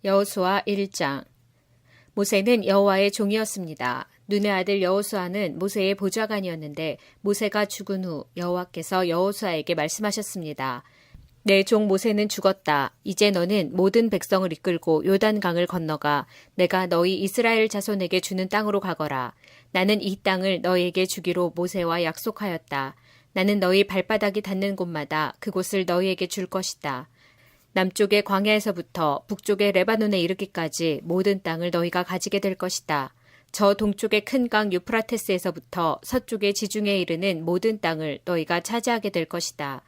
여호수아 1장. 모세는 여호와의 종이었습니다. 눈의 아들 여호수아는 모세의 보좌관이었는데 모세가 죽은 후 여호와께서 여호수아에게 말씀하셨습니다. 내 종 모세는 죽었다. 이제 너는 모든 백성을 이끌고 요단강을 건너가 내가 너희 이스라엘 자손에게 주는 땅으로 가거라. 나는 이 땅을 너희에게 주기로 모세와 약속하였다. 나는 너희 발바닥이 닿는 곳마다 그곳을 너희에게 줄 것이다. 남쪽의 광야에서부터 북쪽의 레바논에 이르기까지 모든 땅을 너희가 가지게 될 것이다. 저 동쪽의 큰 강 유프라테스에서부터 서쪽의 지중해에 이르는 모든 땅을 너희가 차지하게 될 것이다.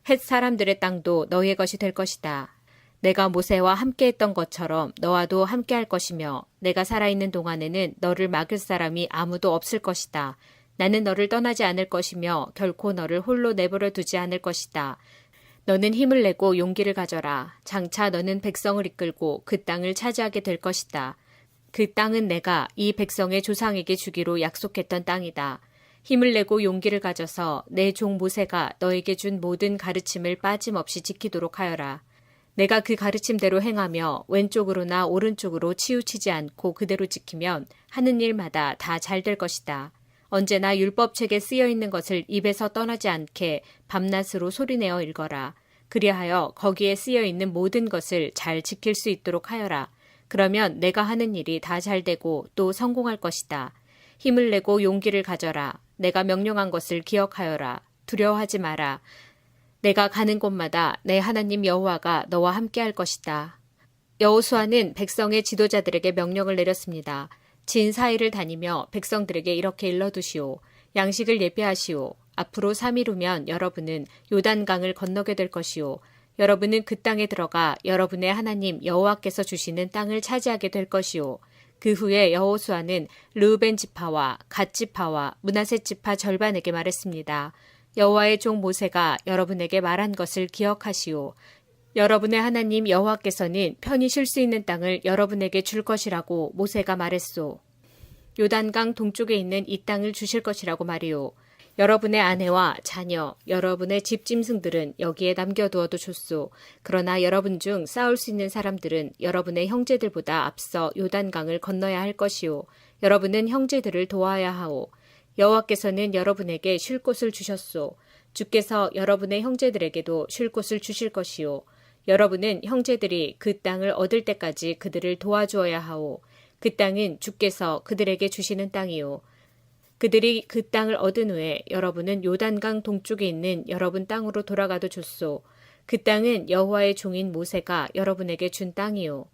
헷 사람들의 땅도 너희의 것이 될 것이다. 내가 모세와 함께했던 것처럼 너와도 함께할 것이며 내가 살아있는 동안에는 너를 막을 사람이 아무도 없을 것이다. 나는 너를 떠나지 않을 것이며 결코 너를 홀로 내버려 두지 않을 것이다. 너는 힘을 내고 용기를 가져라. 장차 너는 백성을 이끌고 그 땅을 차지하게 될 것이다. 그 땅은 내가 이 백성의 조상에게 주기로 약속했던 땅이다. 힘을 내고 용기를 가져서 내 종 모세가 너에게 준 모든 가르침을 빠짐없이 지키도록 하여라. 내가 그 가르침대로 행하며 왼쪽으로나 오른쪽으로 치우치지 않고 그대로 지키면 하는 일마다 다 잘 될 것이다. 언제나 율법책에 쓰여 있는 것을 입에서 떠나지 않게 밤낮으로 소리내어 읽어라. 그리하여 거기에 쓰여 있는 모든 것을 잘 지킬 수 있도록 하여라. 그러면 내가 하는 일이 다 잘 되고 또 성공할 것이다. 힘을 내고 용기를 가져라. 내가 명령한 것을 기억하여라. 두려워하지 마라. 내가 가는 곳마다 내 하나님 여호와가 너와 함께할 것이다. 여호수아는 백성의 지도자들에게 명령을 내렸습니다. 진 사이를 다니며 백성들에게 이렇게 일러두시오. 양식을 예비하시오. 앞으로 3일 후면 여러분은 요단강을 건너게 될 것이오. 여러분은 그 땅에 들어가 여러분의 하나님 여호와께서 주시는 땅을 차지하게 될 것이오. 그 후에 여호수아는 르우벤 지파와 갓 지파와 므낫세 지파 절반에게 말했습니다. 여호와의 종 모세가 여러분에게 말한 것을 기억하시오. 여러분의 하나님 여호와께서는 편히 쉴 수 있는 땅을 여러분에게 줄 것이라고 모세가 말했소. 요단강 동쪽에 있는 이 땅을 주실 것이라고 말이오. 여러분의 아내와 자녀, 여러분의 집 짐승들은 여기에 남겨두어도 좋소. 그러나 여러분 중 싸울 수 있는 사람들은 여러분의 형제들보다 앞서 요단강을 건너야 할 것이오. 여러분은 형제들을 도와야 하오. 여호와께서는 여러분에게 쉴 곳을 주셨소. 주께서 여러분의 형제들에게도 쉴 곳을 주실 것이오. 여러분은 형제들이 그 땅을 얻을 때까지 그들을 도와주어야 하오. 그 땅은 주께서 그들에게 주시는 땅이오. 그들이 그 땅을 얻은 후에 여러분은 요단강 동쪽에 있는 여러분 땅으로 돌아가도 좋소. 그 땅은 여호와의 종인 모세가 여러분에게 준 땅이오.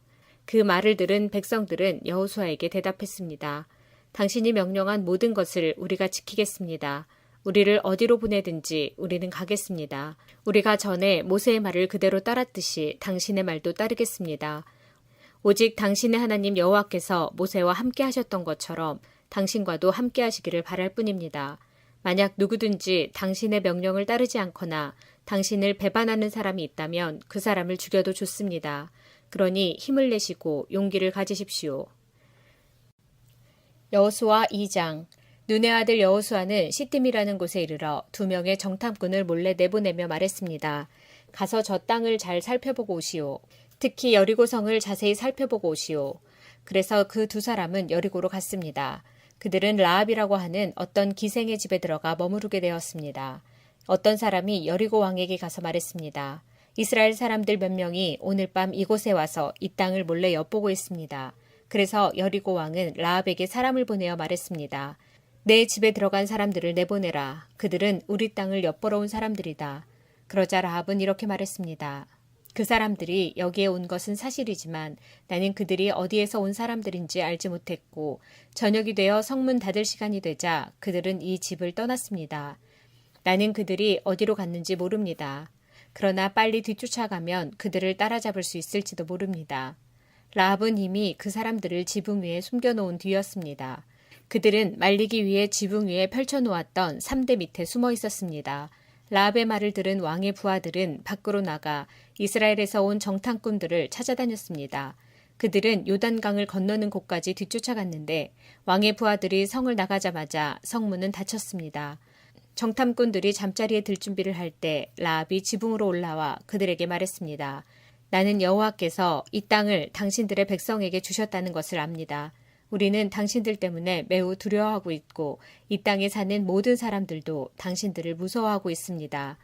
그 말을 들은 백성들은 여호수아에게 대답했습니다. 당신이 명령한 모든 것을 우리가 지키겠습니다. 우리를 어디로 보내든지 우리는 가겠습니다. 우리가 전에 모세의 말을 그대로 따랐듯이 당신의 말도 따르겠습니다. 오직 당신의 하나님 여호와께서 모세와 함께 하셨던 것처럼 당신과도 함께 하시기를 바랄 뿐입니다. 만약 누구든지 당신의 명령을 따르지 않거나 당신을 배반하는 사람이 있다면 그 사람을 죽여도 좋습니다. 그러니 힘을 내시고 용기를 가지십시오. 여호수아 2장. 눈의 아들 여호수아는 시딤이라는 곳에 이르러 2명의 정탐꾼을 몰래 내보내며 말했습니다. 가서 저 땅을 잘 살펴보고 오시오. 특히 여리고성을 자세히 살펴보고 오시오. 그래서 그 2사람은 여리고로 갔습니다. 그들은 라합이라고 하는 어떤 기생의 집에 들어가 머무르게 되었습니다. 어떤 사람이 여리고 왕에게 가서 말했습니다. 이스라엘 사람들 몇 명이 오늘 밤 이곳에 와서 이 땅을 몰래 엿보고 있습니다. 그래서 여리고 왕은 라합에게 사람을 보내어 말했습니다. 내 집에 들어간 사람들을 내보내라. 그들은 우리 땅을 엿보러 온 사람들이다. 그러자 라합은 이렇게 말했습니다. 그 사람들이 여기에 온 것은 사실이지만 나는 그들이 어디에서 온 사람들인지 알지 못했고 저녁이 되어 성문 닫을 시간이 되자 그들은 이 집을 떠났습니다. 나는 그들이 어디로 갔는지 모릅니다. 그러나 빨리 뒤쫓아가면 그들을 따라잡을 수 있을지도 모릅니다. 라합은 이미 그 사람들을 지붕 위에 숨겨놓은 뒤였습니다. 그들은 말리기 위해 지붕 위에 펼쳐놓았던 3대 밑에 숨어 있었습니다. 라합의 말을 들은 왕의 부하들은 밖으로 나가 이스라엘에서 온 정탐꾼들을 찾아다녔습니다. 그들은 요단강을 건너는 곳까지 뒤쫓아갔는데 왕의 부하들이 성을 나가자마자 성문은 닫혔습니다. 정탐꾼들이 잠자리에 들 준비를 할 때 라합이 지붕으로 올라와 그들에게 말했습니다. 나는 여호와께서 이 땅을 당신들의 백성에게 주셨다는 것을 압니다. 우리는 당신들 때문에 매우 두려워하고 있고 이 땅에 사는 모든 사람들도 당신들을 무서워하고 있습니다.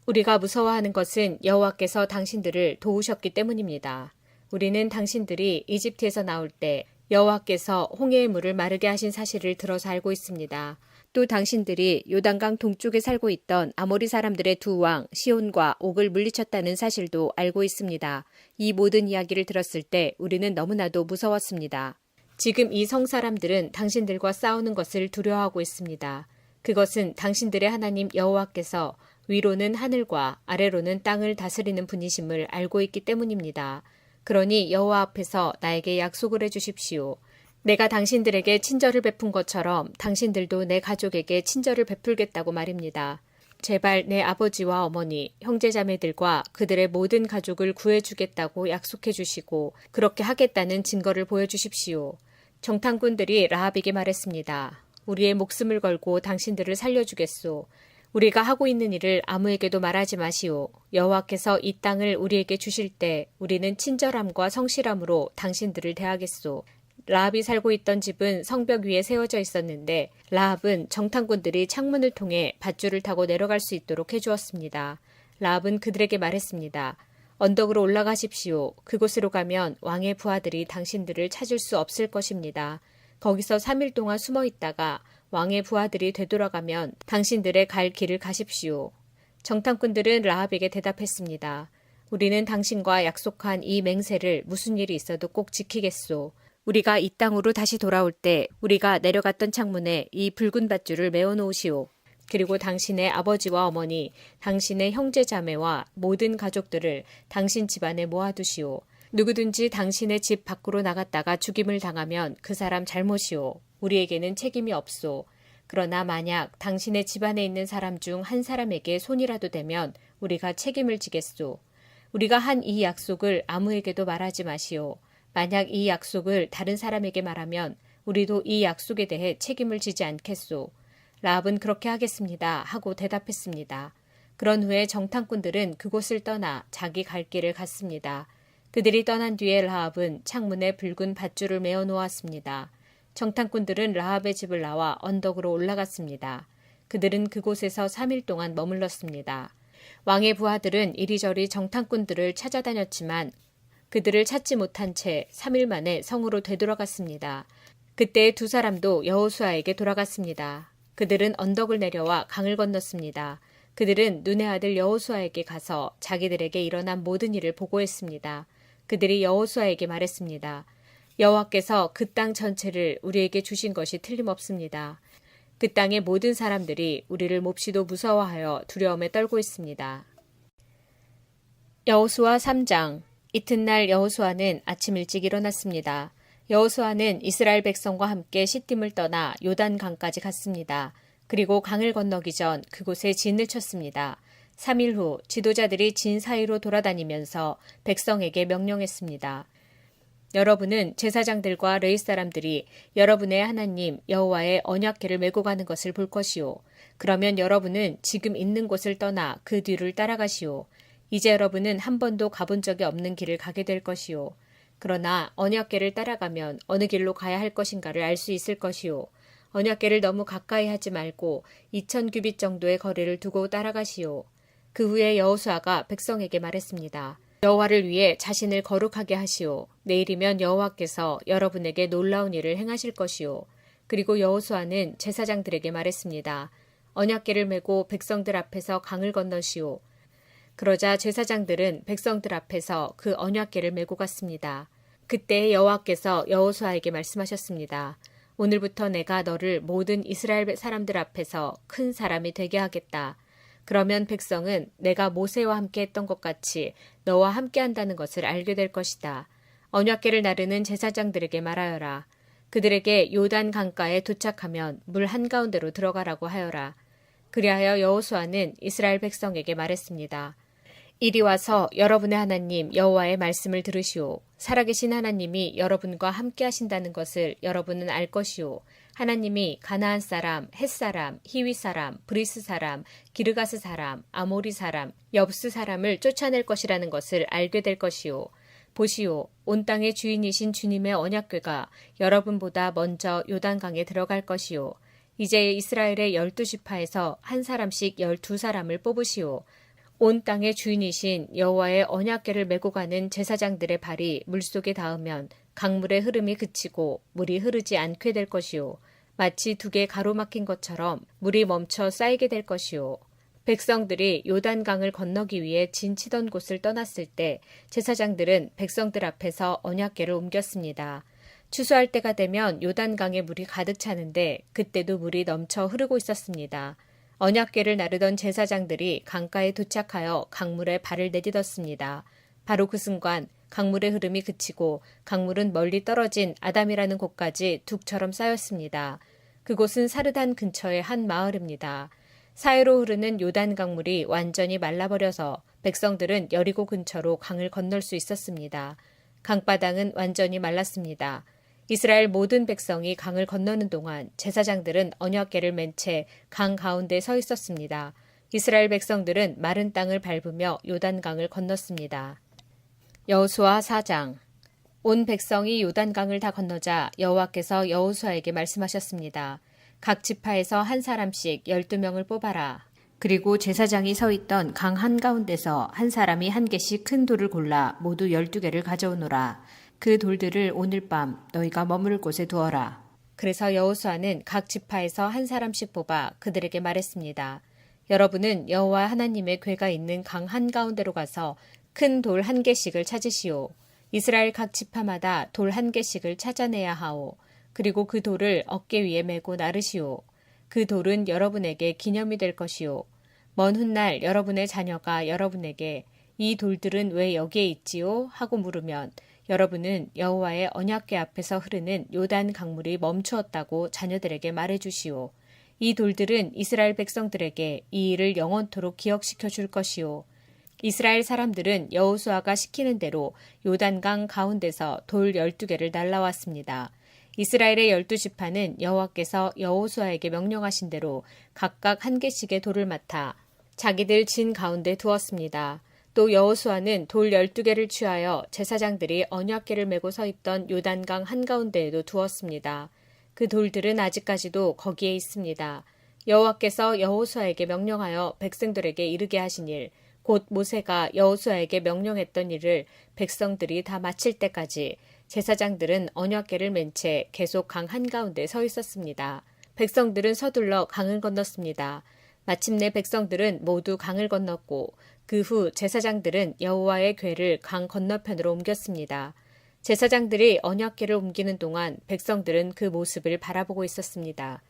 우리가 무서워하는 것은 여호와께서 당신들을 도우셨기 때문입니다. 우리는 당신들이 이집트에서 나올 때 여호와께서 홍해의 물을 마르게 하신 사실을 들어서 알고 있습니다. 또 당신들이 요단강 동쪽에 살고 있던 아모리 사람들의 두 왕 시온과 옥을 물리쳤다는 사실도 알고 있습니다. 이 모든 이야기를 들었을 때 우리는 너무나도 무서웠습니다. 지금 이 성 사람들은 당신들과 싸우는 것을 두려워하고 있습니다. 그것은 당신들의 하나님 여호와께서 위로는 하늘과 아래로는 땅을 다스리는 분이심을 알고 있기 때문입니다. 그러니 여호와 앞에서 나에게 약속을 해주십시오. 내가 당신들에게 친절을 베푼 것처럼 당신들도 내 가족에게 친절을 베풀겠다고 말입니다. 제발 내 아버지와 어머니, 형제자매들과 그들의 모든 가족을 구해주겠다고 약속해 주시고 그렇게 하겠다는 증거를 보여주십시오. 정탐꾼들이 라합에게 말했습니다. 우리의 목숨을 걸고 당신들을 살려주겠소. 우리가 하고 있는 일을 아무에게도 말하지 마시오. 여호와께서 이 땅을 우리에게 주실 때 우리는 친절함과 성실함으로 당신들을 대하겠소. 라합이 살고 있던 집은 성벽 위에 세워져 있었는데 라합은 정탐꾼들이 창문을 통해 밧줄을 타고 내려갈 수 있도록 해주었습니다. 라합은 그들에게 말했습니다. 언덕으로 올라가십시오. 그곳으로 가면 왕의 부하들이 당신들을 찾을 수 없을 것입니다. 거기서 3일 동안 숨어 있다가 왕의 부하들이 되돌아가면 당신들의 갈 길을 가십시오. 정탐꾼들은 라합에게 대답했습니다. 우리는 당신과 약속한 이 맹세를 무슨 일이 있어도 꼭 지키겠소. 우리가 이 땅으로 다시 돌아올 때 우리가 내려갔던 창문에 이 붉은 밧줄을 메어 놓으시오. 그리고 당신의 아버지와 어머니, 당신의 형제 자매와 모든 가족들을 당신 집안에 모아두시오. 누구든지 당신의 집 밖으로 나갔다가 죽임을 당하면 그 사람 잘못이오. 우리에게는 책임이 없소. 그러나 만약 당신의 집안에 있는 사람 중 한 사람에게 손이라도 대면 우리가 책임을 지겠소. 우리가 한 이 약속을 아무에게도 말하지 마시오. 만약 이 약속을 다른 사람에게 말하면 우리도 이 약속에 대해 책임을 지지 않겠소. 라합은 그렇게 하겠습니다 하고 대답했습니다. 그런 후에 정탐꾼들은 그곳을 떠나 자기 갈 길을 갔습니다. 그들이 떠난 뒤에 라합은 창문에 붉은 밧줄을 메어 놓았습니다. 정탐꾼들은 라합의 집을 나와 언덕으로 올라갔습니다. 그들은 그곳에서 3일 동안 머물렀습니다. 왕의 부하들은 이리저리 정탐꾼들을 찾아다녔지만 그들을 찾지 못한 채 3일 만에 성으로 되돌아갔습니다. 그때 두 사람도 여호수아에게 돌아갔습니다. 그들은 언덕을 내려와 강을 건넜습니다. 그들은 눈의 아들 여호수아에게 가서 자기들에게 일어난 모든 일을 보고했습니다. 그들이 여호수아에게 말했습니다. 여호와께서 그 땅 전체를 우리에게 주신 것이 틀림없습니다. 그 땅의 모든 사람들이 우리를 몹시도 무서워하여 두려움에 떨고 있습니다. 여호수아 3장. 이튿날 여호수아는 아침 일찍 일어났습니다. 여호수아는 이스라엘 백성과 함께 시딤을 떠나 요단강까지 갔습니다. 그리고 강을 건너기 전 그곳에 진을 쳤습니다. 3일 후 지도자들이 진 사이로 돌아다니면서 백성에게 명령했습니다. 여러분은 제사장들과 레위 사람들이 여러분의 하나님 여호와의 언약궤를 메고 가는 것을 볼 것이요. 그러면 여러분은 지금 있는 곳을 떠나 그 뒤를 따라가시오. 이제 여러분은 한 번도 가본 적이 없는 길을 가게 될 것이요. 그러나 언약궤를 따라가면 어느 길로 가야 할 것인가를 알 수 있을 것이요. 언약궤를 너무 가까이 하지 말고 2000규빗 정도의 거리를 두고 따라가시오. 그 후에 여호수아가 백성에게 말했습니다. 여호와를 위해 자신을 거룩하게 하시오. 내일이면 여호와께서 여러분에게 놀라운 일을 행하실 것이오. 그리고 여호수아는 제사장들에게 말했습니다. 언약궤를 메고 백성들 앞에서 강을 건너시오. 그러자 제사장들은 백성들 앞에서 그 언약궤를 메고 갔습니다. 그때 여호와께서 여호수아에게 말씀하셨습니다. 오늘부터 내가 너를 모든 이스라엘 사람들 앞에서 큰 사람이 되게 하겠다. 그러면 백성은 내가 모세와 함께 했던 것 같이 너와 함께 한다는 것을 알게 될 것이다. 언약궤를 나르는 제사장들에게 말하여라. 그들에게 요단 강가에 도착하면 물 한가운데로 들어가라고 하여라. 그리하여 여호수아는 이스라엘 백성에게 말했습니다. 이리 와서 여러분의 하나님 여호와의 말씀을 들으시오. 살아계신 하나님이 여러분과 함께 하신다는 것을 여러분은 알 것이오. 하나님이 가나안 사람, 헷 사람, 히위 사람, 브리스 사람, 기르가스 사람, 아모리 사람, 엽스 사람을 쫓아낼 것이라는 것을 알게 될 것이오. 보시오, 온 땅의 주인이신 주님의 언약궤가 여러분보다 먼저 요단강에 들어갈 것이오. 이제 이스라엘의 12지파에서 한 사람씩 12사람을 뽑으시오. 온 땅의 주인이신 여호와의 언약궤를 메고 가는 제사장들의 발이 물속에 닿으면 강물의 흐름이 그치고 물이 흐르지 않게 될 것이요. 마치 두 개 가로막힌 것처럼 물이 멈춰 쌓이게 될 것이요. 백성들이 요단강을 건너기 위해 진치던 곳을 떠났을 때 제사장들은 백성들 앞에서 언약궤를 옮겼습니다. 추수할 때가 되면 요단강에 물이 가득 차는데 그때도 물이 넘쳐 흐르고 있었습니다. 언약궤를 나르던 제사장들이 강가에 도착하여 강물에 발을 내딛었습니다. 바로 그 순간 강물의 흐름이 그치고 강물은 멀리 떨어진 아담이라는 곳까지 둑처럼 쌓였습니다. 그곳은 사르단 근처의 한 마을입니다. 사해로 흐르는 요단 강물이 완전히 말라버려서 백성들은 여리고 근처로 강을 건널 수 있었습니다. 강바닥은 완전히 말랐습니다. 이스라엘 모든 백성이 강을 건너는 동안 제사장들은 언약궤를 맨 채 강 가운데 서 있었습니다. 이스라엘 백성들은 마른 땅을 밟으며 요단강을 건넜습니다. 여호수아 4장. 온 백성이 요단강을 다 건너자 여호와께서 여호수아에게 말씀하셨습니다. 각 지파에서 한 사람씩 12명을 뽑아라. 그리고 제사장이 서 있던 강 한가운데서 한 사람이 한 개씩 큰 돌을 골라 모두 12개를 가져오노라. 그 돌들을 오늘 밤 너희가 머무를 곳에 두어라. 그래서 여호수아는 각 지파에서 한 사람씩 뽑아 그들에게 말했습니다. 여러분은 여호와 하나님의 궤가 있는 강 한가운데로 가서 큰 돌 한 개씩을 찾으시오. 이스라엘 각 지파마다 돌 한 개씩을 찾아내야 하오. 그리고 그 돌을 어깨 위에 메고 나르시오. 그 돌은 여러분에게 기념이 될 것이오. 먼 훗날 여러분의 자녀가 여러분에게 이 돌들은 왜 여기에 있지요? 하고 물으면 여러분은 여호와의 언약궤 앞에서 흐르는 요단 강물이 멈추었다고 자녀들에게 말해주시오. 이 돌들은 이스라엘 백성들에게 이 일을 영원토록 기억시켜 줄 것이오. 이스라엘 사람들은 여호수아가 시키는 대로 요단강 가운데서 돌 12개를 날라왔습니다. 이스라엘의 12지파는 여호와께서 여호수아에게 명령하신 대로 각각 한 개씩의 돌을 맡아 자기들 진 가운데 두었습니다. 또 여호수아는 돌 12개를 취하여 제사장들이 언약궤를 메고 서 있던 요단강 한가운데에도 두었습니다. 그 돌들은 아직까지도 거기에 있습니다. 여호와께서 여호수아에게 명령하여 백성들에게 이르게 하신 일, 곧 모세가 여호수아에게 명령했던 일을 백성들이 다 마칠 때까지 제사장들은 언약궤를 맨 채 계속 강 한가운데 서 있었습니다. 백성들은 서둘러 강을 건넜습니다. 마침내 백성들은 모두 강을 건넜고 그 후 제사장들은 여호와의 궤를 강 건너편으로 옮겼습니다. 제사장들이 언약궤를 옮기는 동안 백성들은 그 모습을 바라보고 있었습니다.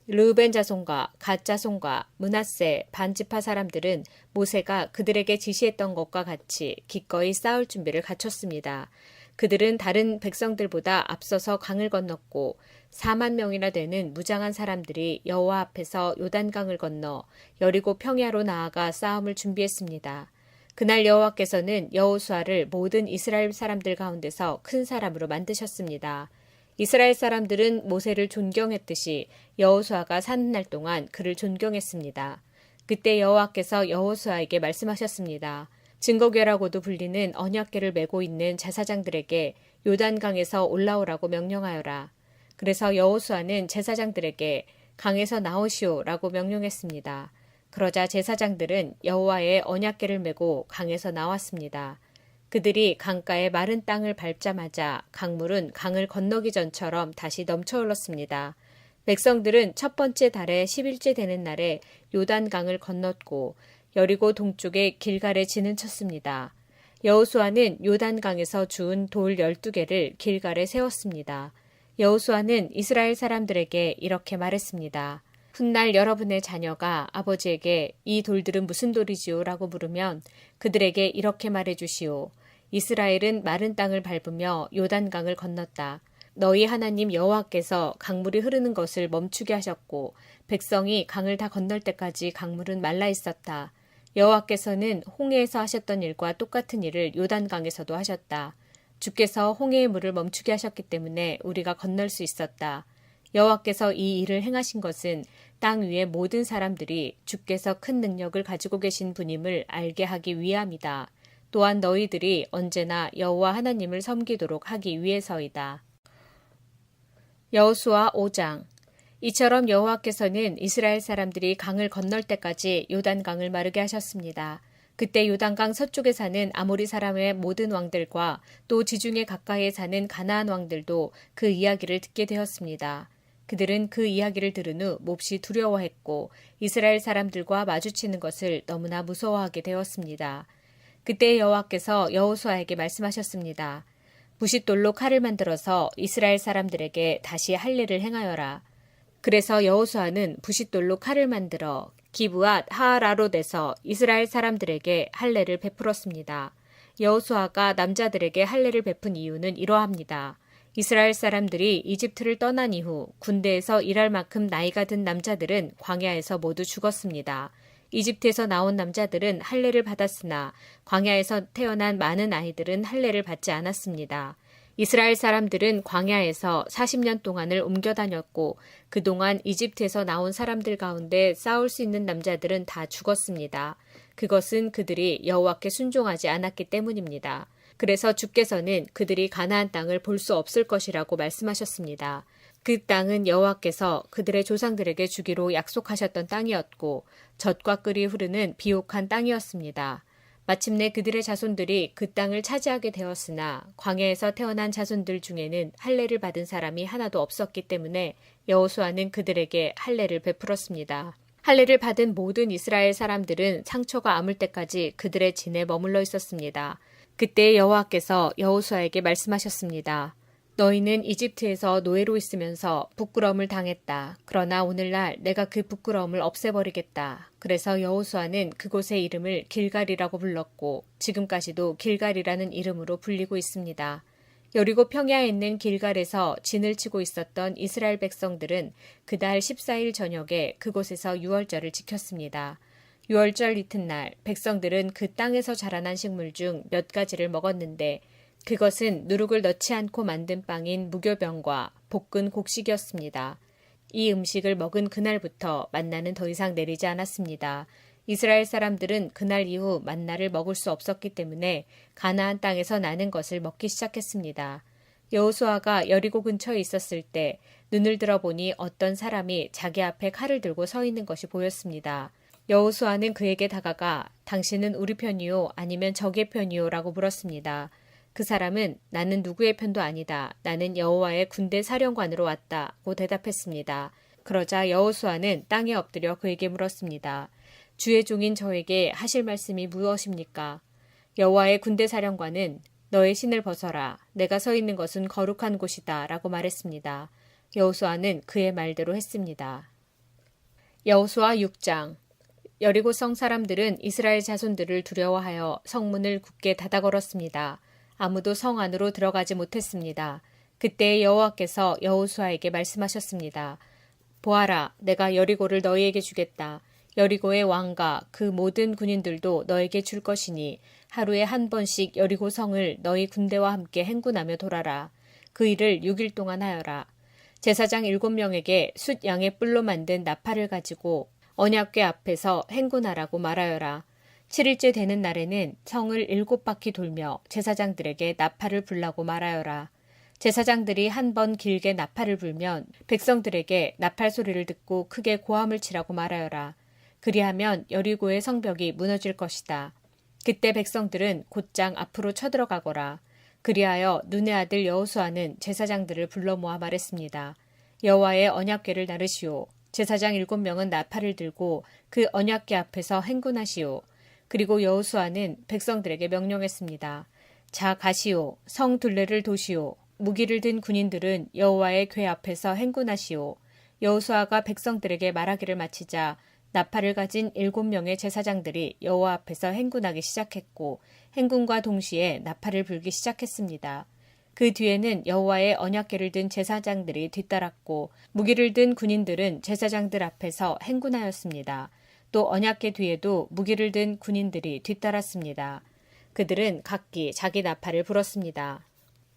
르우벤 자손과 갓 자손과 므낫세 반지파 사람들은 모세가 그들에게 지시했던 것과 같이 기꺼이 싸울 준비를 갖췄습니다. 그들은 다른 백성들보다 앞서서 강을 건넜고 4만 명이나 되는 무장한 사람들이 여호와 앞에서 요단강을 건너 여리고 평야로 나아가 싸움을 준비했습니다. 그날 여호와께서는 여호수아를 모든 이스라엘 사람들 가운데서 큰 사람으로 만드셨습니다. 이스라엘 사람들은 모세를 존경했듯이 여호수아가 사는 날 동안 그를 존경했습니다. 그때 여호와께서 여호수아에게 말씀하셨습니다. 증거궤라고도 불리는 언약궤를 메고 있는 제사장들에게 요단강에서 올라오라고 명령하여라. 그래서 여호수아는 제사장들에게 강에서 나오시오라고 명령했습니다. 그러자 제사장들은 여호와의 언약궤를 메고 강에서 나왔습니다. 그들이 강가의 마른 땅을 밟자마자 강물은 강을 건너기 전처럼 다시 넘쳐 흘렀습니다. 백성들은 첫 번째 달의 10일째 되는 날에 요단강을 건넜고 여리고 동쪽의 길갈에 진을 쳤습니다. 여호수아는 요단강에서 주운 돌 12개를 길갈에 세웠습니다. 여호수아는 이스라엘 사람들에게 이렇게 말했습니다. 훗날 여러분의 자녀가 아버지에게 이 돌들은 무슨 돌이지요? 라고 물으면 그들에게 이렇게 말해주시오. 이스라엘은 마른 땅을 밟으며 요단강을 건넜다. 너희 하나님 여호와께서 강물이 흐르는 것을 멈추게 하셨고 백성이 강을 다 건널 때까지 강물은 말라 있었다. 여호와께서는 홍해에서 하셨던 일과 똑같은 일을 요단강에서도 하셨다. 주께서 홍해의 물을 멈추게 하셨기 때문에 우리가 건널 수 있었다. 여호와께서 이 일을 행하신 것은 땅 위의 모든 사람들이 주께서 큰 능력을 가지고 계신 분임을 알게 하기 위함이다. 또한 너희들이 언제나 여호와 하나님을 섬기도록 하기 위해서이다. 여호수아 5장. 이처럼 여호와께서는 이스라엘 사람들이 강을 건널 때까지 요단강을 마르게 하셨습니다. 그때 요단강 서쪽에 사는 아모리 사람의 모든 왕들과 또 지중해 가까이에 사는 가나안 왕들도 그 이야기를 듣게 되었습니다. 그들은 그 이야기를 들은 후 몹시 두려워했고 이스라엘 사람들과 마주치는 것을 너무나 무서워하게 되었습니다. 그때 여호와께서 여호수아에게 말씀하셨습니다. 부싯돌로 칼을 만들어서 이스라엘 사람들에게 다시 할례를 행하여라. 그래서 여호수아는 부싯돌로 칼을 만들어 기브앗 하아라롯에서 이스라엘 사람들에게 할례를 베풀었습니다. 여호수아가 남자들에게 할례를 베푼 이유는 이러합니다. 이스라엘 사람들이 이집트를 떠난 이후 군대에서 일할 만큼 나이가 든 남자들은 광야에서 모두 죽었습니다. 이집트에서 나온 남자들은 할례를 받았으나 광야에서 태어난 많은 아이들은 할례를 받지 않았습니다. 이스라엘 사람들은 광야에서 40년 동안을 옮겨 다녔고 그동안 이집트에서 나온 사람들 가운데 싸울 수 있는 남자들은 다 죽었습니다. 그것은 그들이 여호와께 순종하지 않았기 때문입니다. 그래서 주께서는 그들이 가나안 땅을 볼 수 없을 것이라고 말씀하셨습니다. 그 땅은 여호와께서 그들의 조상들에게 주기로 약속하셨던 땅이었고 젖과 꿀이 흐르는 비옥한 땅이었습니다. 마침내 그들의 자손들이 그 땅을 차지하게 되었으나 광야에서 태어난 자손들 중에는 할례를 받은 사람이 하나도 없었기 때문에 여호수아는 그들에게 할례를 베풀었습니다. 할례를 받은 모든 이스라엘 사람들은 상처가 아물 때까지 그들의 진에 머물러 있었습니다. 그때 여호와께서 여호수아에게 말씀하셨습니다. 너희는 이집트에서 노예로 있으면서 부끄러움을 당했다. 그러나 오늘날 내가 그 부끄러움을 없애버리겠다. 그래서 여호수아는 그곳의 이름을 길갈이라고 불렀고 지금까지도 길갈이라는 이름으로 불리고 있습니다. 여리고 평야에 있는 길갈에서 진을 치고 있었던 이스라엘 백성들은 그달 14일 저녁에 그곳에서 유월절을 지켰습니다. 유월절 이튿날 백성들은 그 땅에서 자라난 식물 중 몇 가지를 먹었는데 그것은 누룩을 넣지 않고 만든 빵인 무교병과 볶은 곡식이었습니다. 이 음식을 먹은 그날부터 만나는 더 이상 내리지 않았습니다. 이스라엘 사람들은 그날 이후 만나를 먹을 수 없었기 때문에 가나안 땅에서 나는 것을 먹기 시작했습니다. 여호수아가 여리고 근처에 있었을 때 눈을 들어보니 어떤 사람이 자기 앞에 칼을 들고 서 있는 것이 보였습니다. 여호수아는 그에게 다가가 당신은 우리 편이요 아니면 적의 편이요 라고 물었습니다. 그 사람은 나는 누구의 편도 아니다. 나는 여호와의 군대 사령관으로 왔다고 대답했습니다. 그러자 여호수아는 땅에 엎드려 그에게 물었습니다. 주의 종인 저에게 하실 말씀이 무엇입니까? 여호와의 군대 사령관은 너의 신을 벗어라. 내가 서 있는 것은 거룩한 곳이다 라고 말했습니다. 여호수아는 그의 말대로 했습니다. 여호수아 6장. 여리고 성 사람들은 이스라엘 자손들을 두려워하여 성문을 굳게 닫아 걸었습니다. 아무도 성 안으로 들어가지 못했습니다. 그때 여호와께서 여호수아에게 말씀하셨습니다. 보아라, 내가 여리고를 너희에게 주겠다. 여리고의 왕과 그 모든 군인들도 너에게 줄 것이니 하루에 한 번씩 여리고 성을 너희 군대와 함께 행군하며 돌아라. 그 일을 6일 동안 하여라. 제사장 7명에게 숫 양의 뿔로 만든 나팔을 가지고 언약궤 앞에서 행군하라고 말하여라. 7일째 되는 날에는 성을 7바퀴 돌며 제사장들에게 나팔을 불라고 말하여라. 제사장들이 한 번 길게 나팔을 불면 백성들에게 나팔 소리를 듣고 크게 고함을 치라고 말하여라. 그리하면 여리고의 성벽이 무너질 것이다. 그때 백성들은 곧장 앞으로 쳐들어가거라. 그리하여 눈의 아들 여호수아는 제사장들을 불러 모아 말했습니다. 여호와의 언약궤를 나르시오. 제사장 7명은 나팔을 들고 그 언약궤 앞에서 행군하시오. 그리고 여호수아는 백성들에게 명령했습니다. 자 가시오. 성 둘레를 도시오. 무기를 든 군인들은 여호와의 궤 앞에서 행군하시오. 여호수아가 백성들에게 말하기를 마치자 나팔을 가진 7명의 제사장들이 여호와 앞에서 행군하기 시작했고 행군과 동시에 나팔을 불기 시작했습니다. 그 뒤에는 여호와의 언약궤를 든 제사장들이 뒤따랐고 무기를 든 군인들은 제사장들 앞에서 행군하였습니다. 또 언약궤 뒤에도 무기를 든 군인들이 뒤따랐습니다. 그들은 각기 자기 나팔을 불었습니다.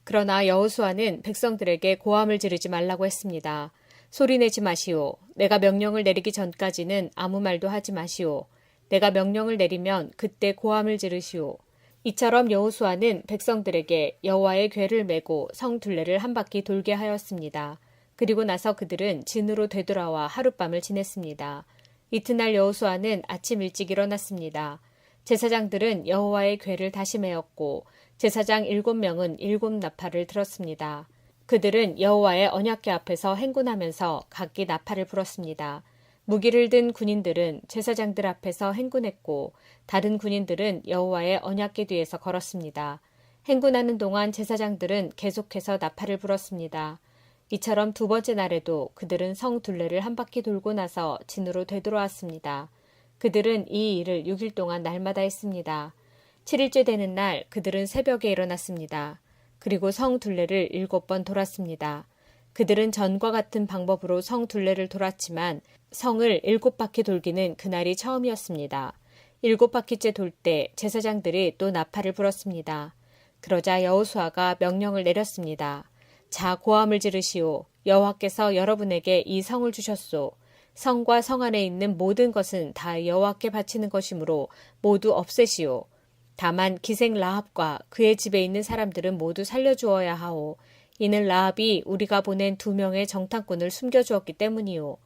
그러나 여호수아는 백성들에게 고함을 지르지 말라고 했습니다. 소리내지 마시오. 내가 명령을 내리기 전까지는 아무 말도 하지 마시오. 내가 명령을 내리면 그때 고함을 지르시오. 이처럼 여호수아는 백성들에게 여호와의 궤를 메고 성 둘레를 한 바퀴 돌게 하였습니다. 그리고 나서 그들은 진으로 되돌아와 하룻밤을 지냈습니다. 이튿날 여호수아는 아침 일찍 일어났습니다. 제사장들은 여호와의 궤를 다시 메었고 제사장 7명은 7나팔을 들었습니다. 그들은 여호와의 언약궤 앞에서 행군하면서 각기 나팔을 불었습니다. 무기를 든 군인들은 제사장들 앞에서 행군했고 다른 군인들은 여호와의 언약궤 뒤에서 걸었습니다. 행군하는 동안 제사장들은 계속해서 나팔을 불었습니다. 이처럼 두 번째 날에도 그들은 성 둘레를 한 바퀴 돌고 나서 진으로 되돌아왔습니다. 그들은 이 일을 6일 동안 날마다 했습니다. 7일째 되는 날 그들은 새벽에 일어났습니다. 그리고 성 둘레를 7번 돌았습니다. 그들은 전과 같은 방법으로 성 둘레를 돌았지만 성을 7바퀴 돌기는 그날이 처음이었습니다. 7바퀴째 돌 때 제사장들이 또 나팔을 불었습니다. 그러자 여호수아가 명령을 내렸습니다. 자, 고함을 지르시오. 여호와께서 여러분에게 이 성을 주셨소. 성과 성 안에 있는 모든 것은 다 여호와께 바치는 것이므로 모두 없애시오. 다만 기생 라합과 그의 집에 있는 사람들은 모두 살려주어야 하오. 이는 라합이 우리가 보낸 2명의 정탐꾼을 숨겨주었기 때문이오.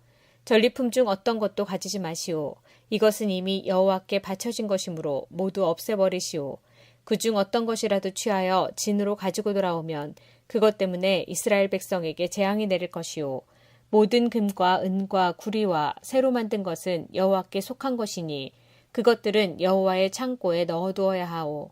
전리품 중 어떤 것도 가지지 마시오. 이것은 이미 여호와께 바쳐진 것이므로 모두 없애버리시오. 그중 어떤 것이라도 취하여 진으로 가지고 돌아오면 그것 때문에 이스라엘 백성에게 재앙이 내릴 것이오. 모든 금과 은과 구리와 새로 만든 것은 여호와께 속한 것이니 그것들은 여호와의 창고에 넣어두어야 하오.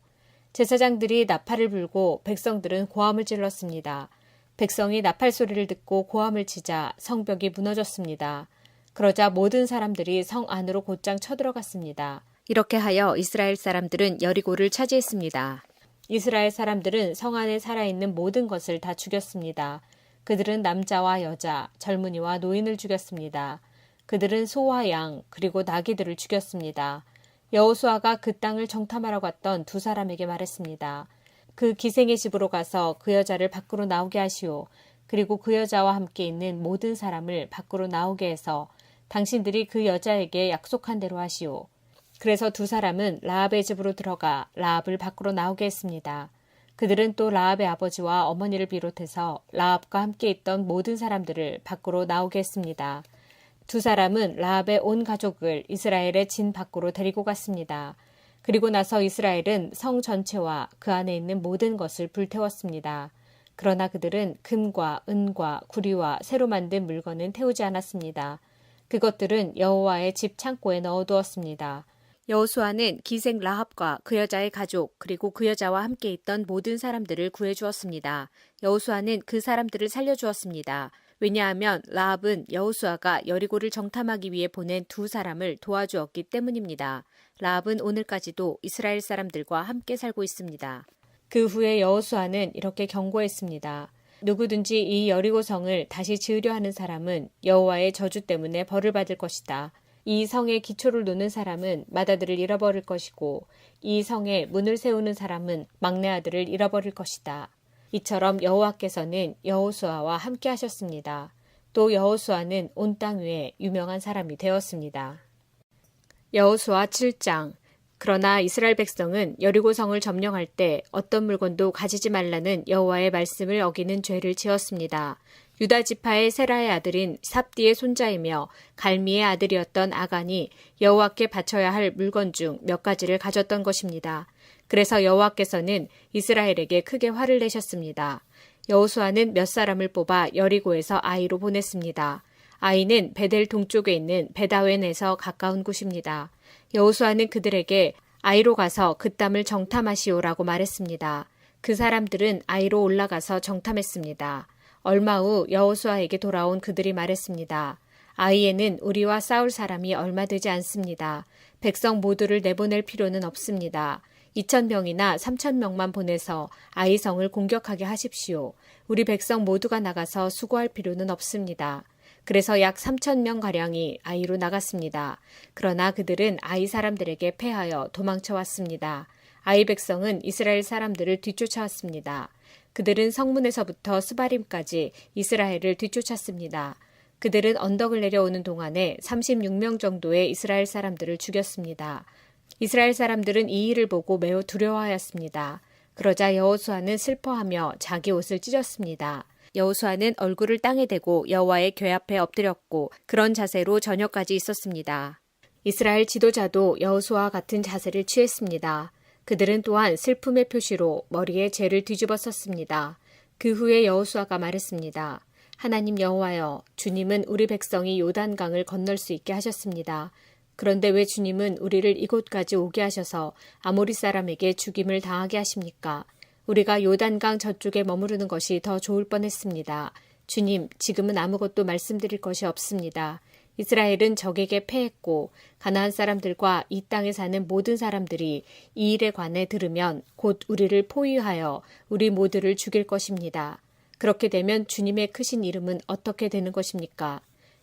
제사장들이 나팔을 불고 백성들은 고함을 질렀습니다. 백성이 나팔 소리를 듣고 고함을 치자 성벽이 무너졌습니다. 그러자 모든 사람들이 성 안으로 곧장 쳐들어갔습니다. 이렇게 하여 이스라엘 사람들은 여리고를 차지했습니다. 이스라엘 사람들은 성 안에 살아있는 모든 것을 다 죽였습니다. 그들은 남자와 여자, 젊은이와 노인을 죽였습니다. 그들은 소와 양, 그리고 나귀들을 죽였습니다. 여호수아가 그 땅을 정탐하러 갔던 2사람에게 말했습니다. 그 기생의 집으로 가서 그 여자를 밖으로 나오게 하시오. 그리고 그 여자와 함께 있는 모든 사람을 밖으로 나오게 해서 당신들이 그 여자에게 약속한 대로 하시오. 그래서 2사람은 라합의 집으로 들어가 라합을 밖으로 나오게 했습니다. 그들은 또 라합의 아버지와 어머니를 비롯해서 라합과 함께 있던 모든 사람들을 밖으로 나오게 했습니다. 2사람은 라합의 온 가족을 이스라엘의 진 밖으로 데리고 갔습니다. 그리고 나서 이스라엘은 성 전체와 그 안에 있는 모든 것을 불태웠습니다. 그러나 그들은 금과 은과 구리와 새로 만든 물건은 태우지 않았습니다. 그것들은 여호와의 집 창고에 넣어두었습니다. 여호수아는 기생 라합과 그 여자의 가족 그리고 그 여자와 함께 있던 모든 사람들을 구해주었습니다. 여호수아는 그 사람들을 살려주었습니다. 왜냐하면 라합은 여호수아가 여리고를 정탐하기 위해 보낸 2사람을 도와주었기 때문입니다. 라합은 오늘까지도 이스라엘 사람들과 함께 살고 있습니다. 그 후에 여호수아는 이렇게 경고했습니다. 누구든지 이 여리고 성을 다시 지으려 하는 사람은 여호와의 저주 때문에 벌을 받을 것이다. 이 성의 기초를 놓는 사람은 맏아들을 잃어버릴 것이고 이 성에 문을 세우는 사람은 막내 아들을 잃어버릴 것이다. 이처럼 여호와께서는 여호수아와 함께 하셨습니다. 또 여호수아는 온 땅 위에 유명한 사람이 되었습니다. 여호수아 7장. 그러나 이스라엘 백성은 여리고성을 점령할 때 어떤 물건도 가지지 말라는 여호와의 말씀을 어기는 죄를 지었습니다. 유다 지파의 세라의 아들인 삽디의 손자이며 갈미의 아들이었던 아간이 여호와께 바쳐야 할 물건 중 몇 가지를 가졌던 것입니다. 그래서 여호와께서는 이스라엘에게 크게 화를 내셨습니다. 여호수아는 몇 사람을 뽑아 여리고에서 아이로 보냈습니다. 아이는 베델 동쪽에 있는 베다웬에서 가까운 곳입니다. 여호수아는 그들에게 아이로 가서 그 땅을 정탐하시오라고 말했습니다. 그 사람들은 아이로 올라가서 정탐했습니다. 얼마 후 여호수아에게 돌아온 그들이 말했습니다. 아이에는 우리와 싸울 사람이 얼마 되지 않습니다. 백성 모두를 내보낼 필요는 없습니다. 2,000명이나 3,000명만 보내서 아이 성을 공격하게 하십시오. 우리 백성 모두가 나가서 수고할 필요는 없습니다. 그래서 약 3,000명가량이 아이로 나갔습니다. 그러나 그들은 아이 사람들에게 패하여 도망쳐 왔습니다. 아이 백성은 이스라엘 사람들을 뒤쫓아왔습니다. 그들은 성문에서부터 스바림까지 이스라엘을 뒤쫓았습니다. 그들은 언덕을 내려오는 동안에 36명 정도의 이스라엘 사람들을 죽였습니다. 이스라엘 사람들은 이 일을 보고 매우 두려워하였습니다. 그러자 여호수아는 슬퍼하며 자기 옷을 찢었습니다. 여호수아는 얼굴을 땅에 대고 여호와의 궤 앞에 엎드렸고 그런 자세로 저녁까지 있었습니다. 이스라엘 지도자도 여호수아와 같은 자세를 취했습니다. 그들은 또한 슬픔의 표시로 머리에 재를 뒤집어 썼습니다. 그 후에 여호수아가 말했습니다. 하나님 여호와여, 주님은 우리 백성이 요단강을 건널 수 있게 하셨습니다. 그런데 왜 주님은 우리를 이곳까지 오게 하셔서 아모리 사람에게 죽임을 당하게 하십니까? 우리가 요단강 저쪽에 머무르는 것이 더 좋을 뻔했습니다. 주님, 지금은 아무것도 말씀드릴 것이 없습니다. 이스라엘은 적에게 패했고 가나안 사람들과 이 땅에 사는 모든 사람들이 이 일에 관해 들으면 곧 우리를 포위하여 우리 모두를 죽일 것입니다. 그렇게 되면 주님의 크신 이름은 어떻게 되는 것입니까?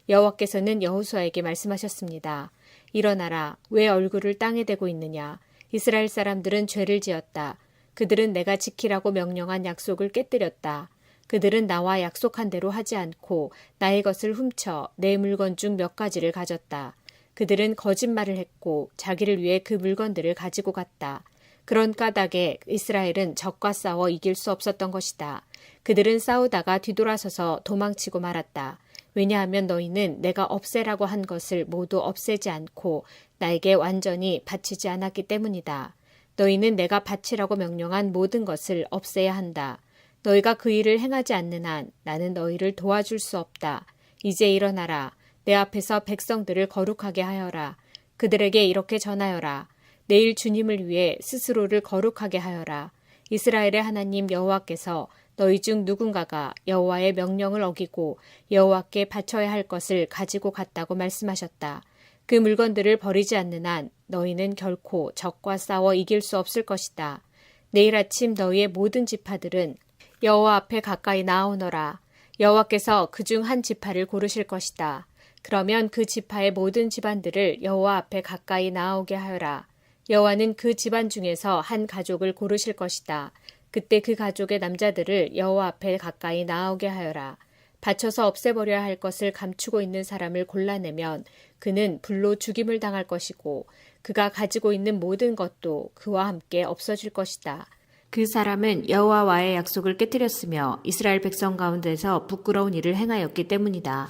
여호와께서는 여호수아에게 말씀하셨습니다. 일어나라, 왜 얼굴을 땅에 대고 있느냐? 이스라엘 사람들은 죄를 지었다. 그들은 내가 지키라고 명령한 약속을 깨뜨렸다. 그들은 나와 약속한 대로 하지 않고 나의 것을 훔쳐 내 물건 중 몇 가지를 가졌다. 그들은 거짓말을 했고 자기를 위해 그 물건들을 가지고 갔다. 그런 까닭에 이스라엘은 적과 싸워 이길 수 없었던 것이다. 그들은 싸우다가 뒤돌아서서 도망치고 말았다. 왜냐하면 너희는 내가 없애라고 한 것을 모두 없애지 않고 나에게 완전히 바치지 않았기 때문이다. 너희는 내가 바치라고 명령한 모든 것을 없애야 한다. 너희가 그 일을 행하지 않는 한 나는 너희를 도와줄 수 없다. 이제 일어나라. 내 앞에서 백성들을 거룩하게 하여라. 그들에게 이렇게 전하여라. 내일 주님을 위해 스스로를 거룩하게 하여라. 이스라엘의 하나님 여호와께서 너희 중 누군가가 여호와의 명령을 어기고 여호와께 바쳐야 할 것을 가지고 갔다고 말씀하셨다. 그 물건들을 버리지 않는 한 너희는 결코 적과 싸워 이길 수 없을 것이다. 내일 아침 너희의 모든 지파들은 여호와 앞에 가까이 나아오너라. 여호와께서 그중 한 지파를 고르실 것이다. 그러면 그 지파의 모든 집안들을 여호와 앞에 가까이 나아오게 하여라. 여호와는 그 집안 중에서 한 가족을 고르실 것이다. 그때 그 가족의 남자들을 여호와 앞에 가까이 나아오게 하여라. 바쳐서 없애버려야 할 것을 감추고 있는 사람을 골라내면 그는 불로 죽임을 당할 것이고 그가 가지고 있는 모든 것도 그와 함께 없어질 것이다. 그 사람은 여호와와의 약속을 깨뜨렸으며 이스라엘 백성 가운데서 부끄러운 일을 행하였기 때문이다.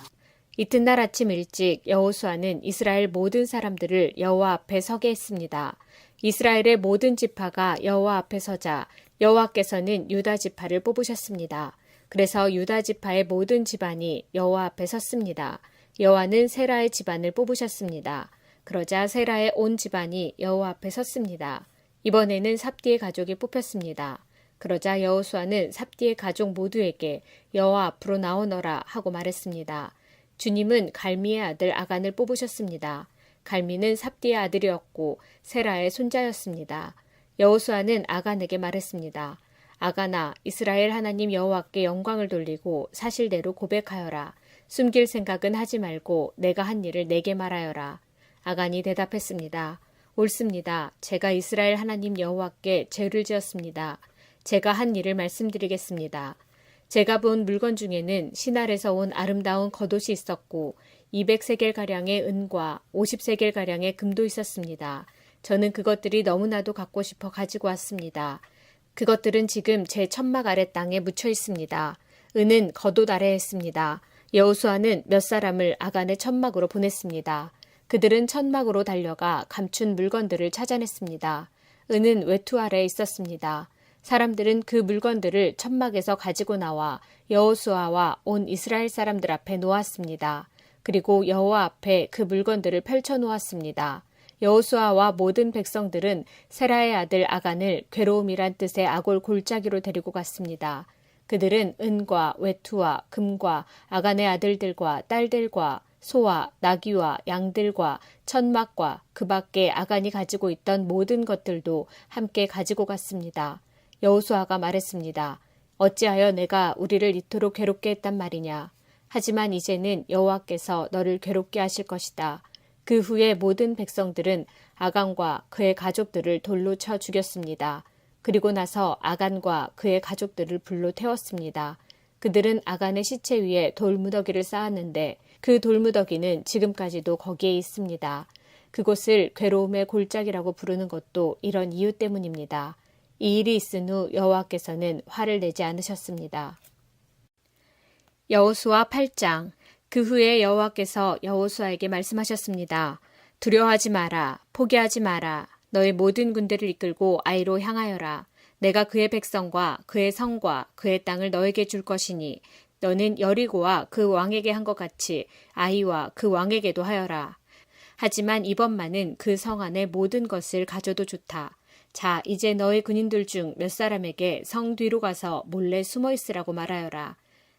이튿날 아침 일찍 여호수아는 이스라엘 모든 사람들을 여호와 앞에 서게 했습니다. 이스라엘의 모든 지파가 여호와 앞에 서자 여호와께서는 유다 지파를 뽑으셨습니다. 그래서 유다 지파의 모든 집안이 여호와 앞에 섰습니다. 여호와는 세라의 집안을 뽑으셨습니다. 그러자 세라의 온 집안이 여호와 앞에 섰습니다. 이번에는 삽디의 가족이 뽑혔습니다. 그러자 여호수아는 삽디의 가족 모두에게 여호와 앞으로 나오너라 하고 말했습니다. 주님은 갈미의 아들 아간을 뽑으셨습니다. 갈미는 삽디의 아들이었고 세라의 손자였습니다. 여호수아는 아간에게 말했습니다. 아간아, 이스라엘 하나님 여호와께 영광을 돌리고 사실대로 고백하여라. 숨길 생각은 하지 말고 내가 한 일을 내게 말하여라. 아간이 대답했습니다. 옳습니다. 제가 이스라엘 하나님 여호와께 죄를 지었습니다. 제가 한 일을 말씀드리겠습니다. 제가 본 물건 중에는 신할에서 온 아름다운 겉옷이 있었고 200세겔가량의 은과 50세겔가량의 금도 있었습니다. 저는 그것들이 너무나도 갖고 싶어 가지고 왔습니다. 그것들은 지금 제 천막 아래 땅에 묻혀 있습니다. 은은 겉옷 아래에 있습니다. 여호수아는 몇 사람을 아간의 천막으로 보냈습니다. 그들은 천막으로 달려가 감춘 물건들을 찾아냈습니다. 은은 외투 아래에 있었습니다. 사람들은 그 물건들을 천막에서 가지고 나와 여호수아와 온 이스라엘 사람들 앞에 놓았습니다. 그리고 여호와 앞에 그 물건들을 펼쳐 놓았습니다. 여호수아와 모든 백성들은 세라의 아들 아간을 괴로움이란 뜻의 아골 골짜기로 데리고 갔습니다. 그들은 은과 외투와 금과 아간의 아들들과 딸들과 소와 나귀와 양들과 천막과 그 밖에 아간이 가지고 있던 모든 것들도 함께 가지고 갔습니다. 여호수아가 말했습니다. 어찌하여 내가 우리를 이토록 괴롭게 했단 말이냐. 하지만 이제는 여호와께서 너를 괴롭게 하실 것이다. 그 후에 모든 백성들은 아간과 그의 가족들을 돌로 쳐 죽였습니다. 그리고 나서 아간과 그의 가족들을 불로 태웠습니다. 그들은 아간의 시체 위에 돌무더기를 쌓았는데 그 돌무더기는 지금까지도 거기에 있습니다. 그곳을 괴로움의 골짜기라고 부르는 것도 이런 이유 때문입니다. 이 일이 있은 후 여호와께서는 화를 내지 않으셨습니다. 여호수아 8장. 그 후에 여호와께서 여호수아에게 말씀하셨습니다. 두려워하지 마라. 포기하지 마라. 너의 모든 군대를 이끌고 아이로 향하여라. 내가 그의 백성과 그의 성과 그의 땅을 너에게 줄 것이니 너는 여리고와 그 왕에게 한 것 같이 아이와 그 왕에게도 하여라. 하지만 이번만은 그 성 안의 모든 것을 가져도 좋다. 자, 이제 너의 군인들 중 몇 사람에게 성 뒤로 가서 몰래 숨어 있으라고 말하여라.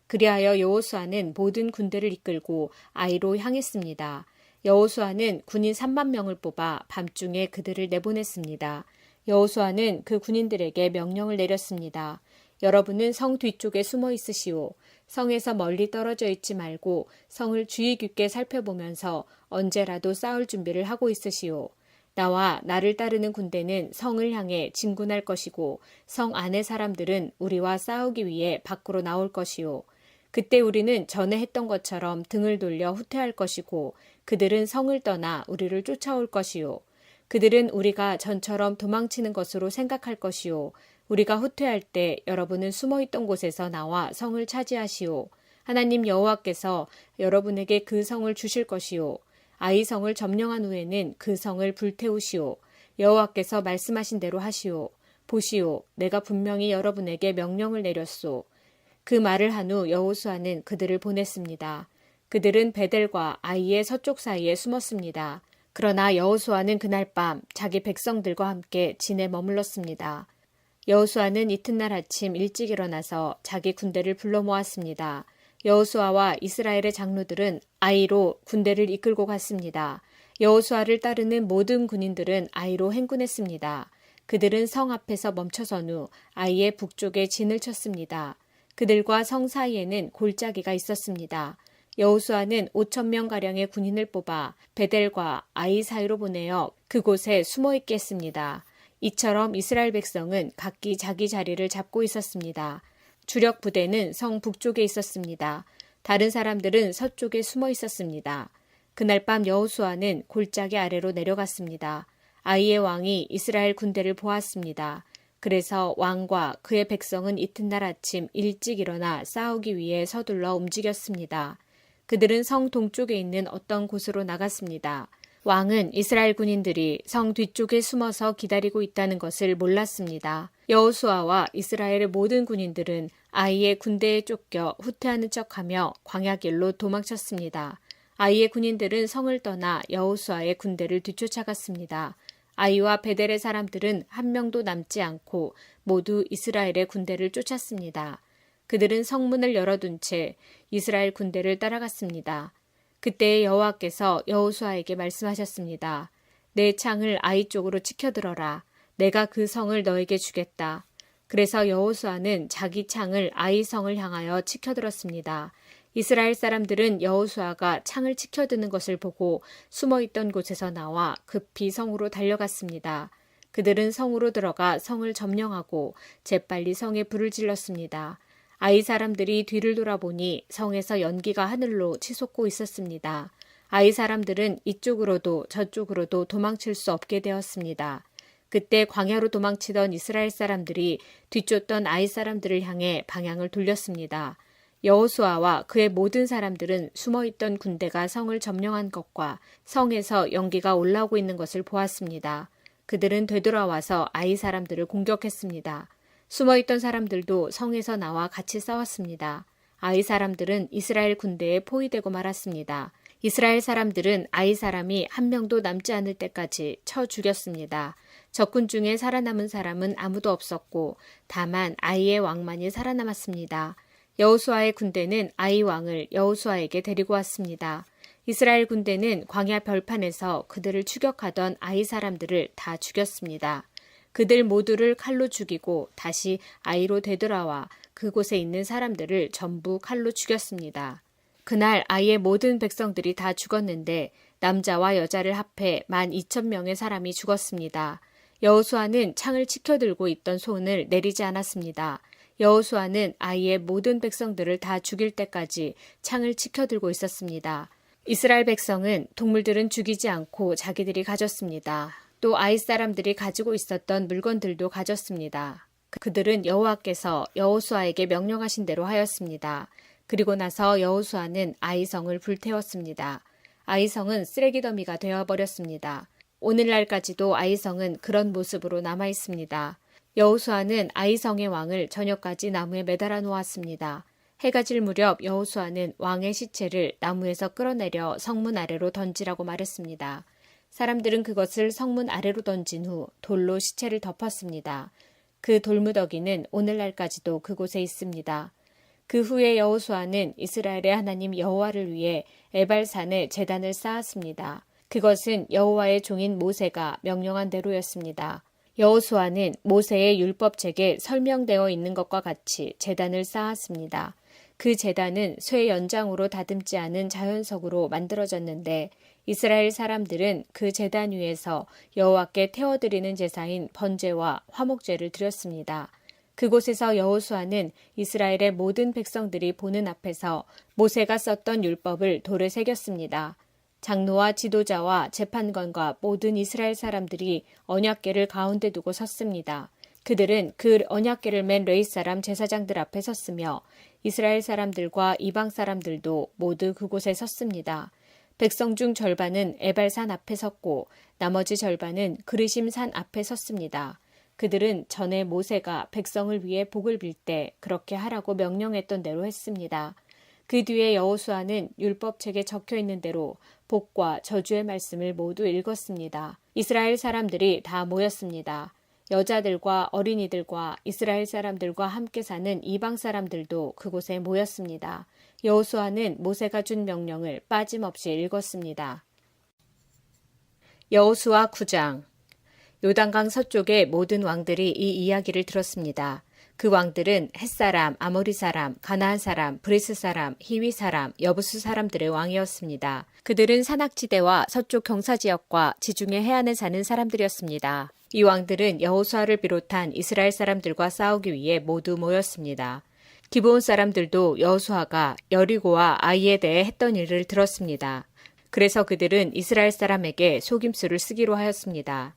그리하여 여호수아는 모든 군대를 이끌고 아이로 향했습니다. 여호수아는 군인 3만 명을 뽑아 밤중에 그들을 내보냈습니다. 여호수아는 그 군인들에게 명령을 내렸습니다. 여러분은 성 뒤쪽에 숨어 있으시오. 성에서 멀리 떨어져 있지 말고 성을 주의 깊게 살펴보면서 언제라도 싸울 준비를 하고 있으시오. 나와 나를 따르는 군대는 성을 향해 진군할 것이고 성 안의 사람들은 우리와 싸우기 위해 밖으로 나올 것이오. 그때 우리는 전에 했던 것처럼 등을 돌려 후퇴할 것이고 그들은 성을 떠나 우리를 쫓아올 것이오. 그들은 우리가 전처럼 도망치는 것으로 생각할 것이오. 우리가 후퇴할 때 여러분은 숨어있던 곳에서 나와 성을 차지하시오. 하나님 여호와께서 여러분에게 그 성을 주실 것이오. 아이 성을 점령한 후에는 그 성을 불태우시오. 여호와께서 말씀하신 대로 하시오. 보시오. 내가 분명히 여러분에게 명령을 내렸소. 그 말을 한 후 여호수아는 그들을 보냈습니다. 그들은 베델과 아이의 서쪽 사이에 숨었습니다. 그러나 여호수아는 그날 밤 자기 백성들과 함께 진에 머물렀습니다. 여호수아는 이튿날 아침 일찍 일어나서 자기 군대를 불러 모았습니다. 여호수아와 이스라엘의 장로들은 아이로 군대를 이끌고 갔습니다. 여호수아를 따르는 모든 군인들은 아이로 행군했습니다. 그들은 성 앞에서 멈춰선 후 아이의 북쪽에 진을 쳤습니다. 그들과 성 사이에는 골짜기가 있었습니다. 여호수아는 5,000명가량의 군인을 뽑아 베델과 아이 사이로 보내어 그곳에 숨어있게 했습니다. 이처럼 이스라엘 백성은 각기 자기 자리를 잡고 있었습니다. 주력 부대는 성 북쪽에 있었습니다. 다른 사람들은 서쪽에 숨어 있었습니다. 그날 밤 여호수아는 골짜기 아래로 내려갔습니다. 아이의 왕이 이스라엘 군대를 보았습니다. 그래서 왕과 그의 백성은 이튿날 아침 일찍 일어나 싸우기 위해 서둘러 움직였습니다. 그들은 성 동쪽에 있는 어떤 곳으로 나갔습니다. 왕은 이스라엘 군인들이 성 뒤쪽에 숨어서 기다리고 있다는 것을 몰랐습니다. 여호수아와 이스라엘의 모든 군인들은 아이의 군대에 쫓겨 후퇴하는 척하며 광야길로 도망쳤습니다. 아이의 군인들은 성을 떠나 여호수아의 군대를 뒤쫓아갔습니다. 아이와 베델의 사람들은 한 명도 남지 않고 모두 이스라엘의 군대를 쫓았습니다. 그들은 성문을 열어둔 채 이스라엘 군대를 따라갔습니다. 그때 여호와께서 여호수아에게 말씀하셨습니다. 내 창을 아이 쪽으로 치켜들어라. 내가 그 성을 너에게 주겠다. 그래서 여호수아는 자기 창을 아이 성을 향하여 치켜들었습니다. 이스라엘 사람들은 여호수아가 창을 치켜드는 것을 보고 숨어있던 곳에서 나와 급히 성으로 달려갔습니다. 그들은 성으로 들어가 성을 점령하고 재빨리 성에 불을 질렀습니다. 아이 사람들이 뒤를 돌아보니 성에서 연기가 하늘로 치솟고 있었습니다. 아이 사람들은 이쪽으로도 저쪽으로도 도망칠 수 없게 되었습니다. 그때 광야로 도망치던 이스라엘 사람들이 뒤쫓던 아이 사람들을 향해 방향을 돌렸습니다. 여호수아와 그의 모든 사람들은 숨어있던 군대가 성을 점령한 것과 성에서 연기가 올라오고 있는 것을 보았습니다. 그들은 되돌아와서 아이 사람들을 공격했습니다. 숨어있던 사람들도 성에서 나와 같이 싸웠습니다. 아이 사람들은 이스라엘 군대에 포위되고 말았습니다. 이스라엘 사람들은 아이 사람이 한 명도 남지 않을 때까지 쳐 죽였습니다. 적군 중에 살아남은 사람은 아무도 없었고 다만 아이의 왕만이 살아남았습니다. 여호수아의 군대는 아이 왕을 여호수아에게 데리고 왔습니다. 이스라엘 군대는 광야 벌판에서 그들을 추격하던 아이 사람들을 다 죽였습니다. 그들 모두를 칼로 죽이고 다시 아이로 되돌아와 그곳에 있는 사람들을 전부 칼로 죽였습니다. 그날 아이의 모든 백성들이 다 죽었는데 남자와 여자를 합해 12,000명의 사람이 죽었습니다. 여호수아는 창을 치켜들고 있던 손을 내리지 않았습니다. 여호수아는 아이의 모든 백성들을 다 죽일 때까지 창을 치켜들고 있었습니다. 이스라엘 백성은 동물들은 죽이지 않고 자기들이 가졌습니다. 또 아이 사람들이 가지고 있었던 물건들도 가졌습니다. 그들은 여호와께서 여호수아에게 명령하신 대로 하였습니다. 그리고 나서 여호수아는 아이성을 불태웠습니다. 아이성은 쓰레기 더미가 되어버렸습니다. 오늘날까지도 아이성은 그런 모습으로 남아 있습니다. 여호수아는 아이성의 왕을 저녁까지 나무에 매달아 놓았습니다. 해가 질 무렵 여호수아는 왕의 시체를 나무에서 끌어내려 성문 아래로 던지라고 말했습니다. 사람들은 그것을 성문 아래로 던진 후 돌로 시체를 덮었습니다. 그 돌무더기는 오늘날까지도 그곳에 있습니다. 그 후에 여호수아는 이스라엘의 하나님 여호와를 위해 에발산에 제단을 쌓았습니다. 그것은 여호와의 종인 모세가 명령한 대로였습니다. 여호수아는 모세의 율법책에 설명되어 있는 것과 같이 제단을 쌓았습니다. 그 제단은 쇠 연장으로 다듬지 않은 자연석으로 만들어졌는데 이스라엘 사람들은 그 제단 위에서 여호와께 태워드리는 제사인 번제와 화목제를 드렸습니다. 그곳에서 여호수아는 이스라엘의 모든 백성들이 보는 앞에서 모세가 썼던 율법을 돌에 새겼습니다. 장로와 지도자와 재판관과 모든 이스라엘 사람들이 언약궤를 가운데 두고 섰습니다. 그들은 그 언약궤를 맨 레위 사람 제사장들 앞에 섰으며 이스라엘 사람들과 이방 사람들도 모두 그곳에 섰습니다. 백성 중 절반은 에발산 앞에 섰고 나머지 절반은 그르심 산 앞에 섰습니다. 그들은 전에 모세가 백성을 위해 복을 빌 때 그렇게 하라고 명령했던 대로 했습니다. 그 뒤에 여호수아는 율법책에 적혀 있는 대로 복과 저주의 말씀을 모두 읽었습니다. 이스라엘 사람들이 다 모였습니다. 여자들과 어린이들과 이스라엘 사람들과 함께 사는 이방 사람들도 그곳에 모였습니다. 여호수아는 모세가 준 명령을 빠짐없이 읽었습니다. 여호수아 9장. 요단강 서쪽의 모든 왕들이 이 이야기를 들었습니다. 그 왕들은 헷사람, 아모리 사람, 가나안 사람, 브리스 사람, 히위 사람, 여부스 사람들의 왕이었습니다. 그들은 산악지대와 서쪽 경사지역과 지중해 해안에 사는 사람들이었습니다. 이 왕들은 여호수아를 비롯한 이스라엘 사람들과 싸우기 위해 모두 모였습니다. 기브온 사람들도 여호수아가 여리고와 아이에 대해 했던 일을 들었습니다. 그래서 그들은 이스라엘 사람에게 속임수를 쓰기로 하였습니다.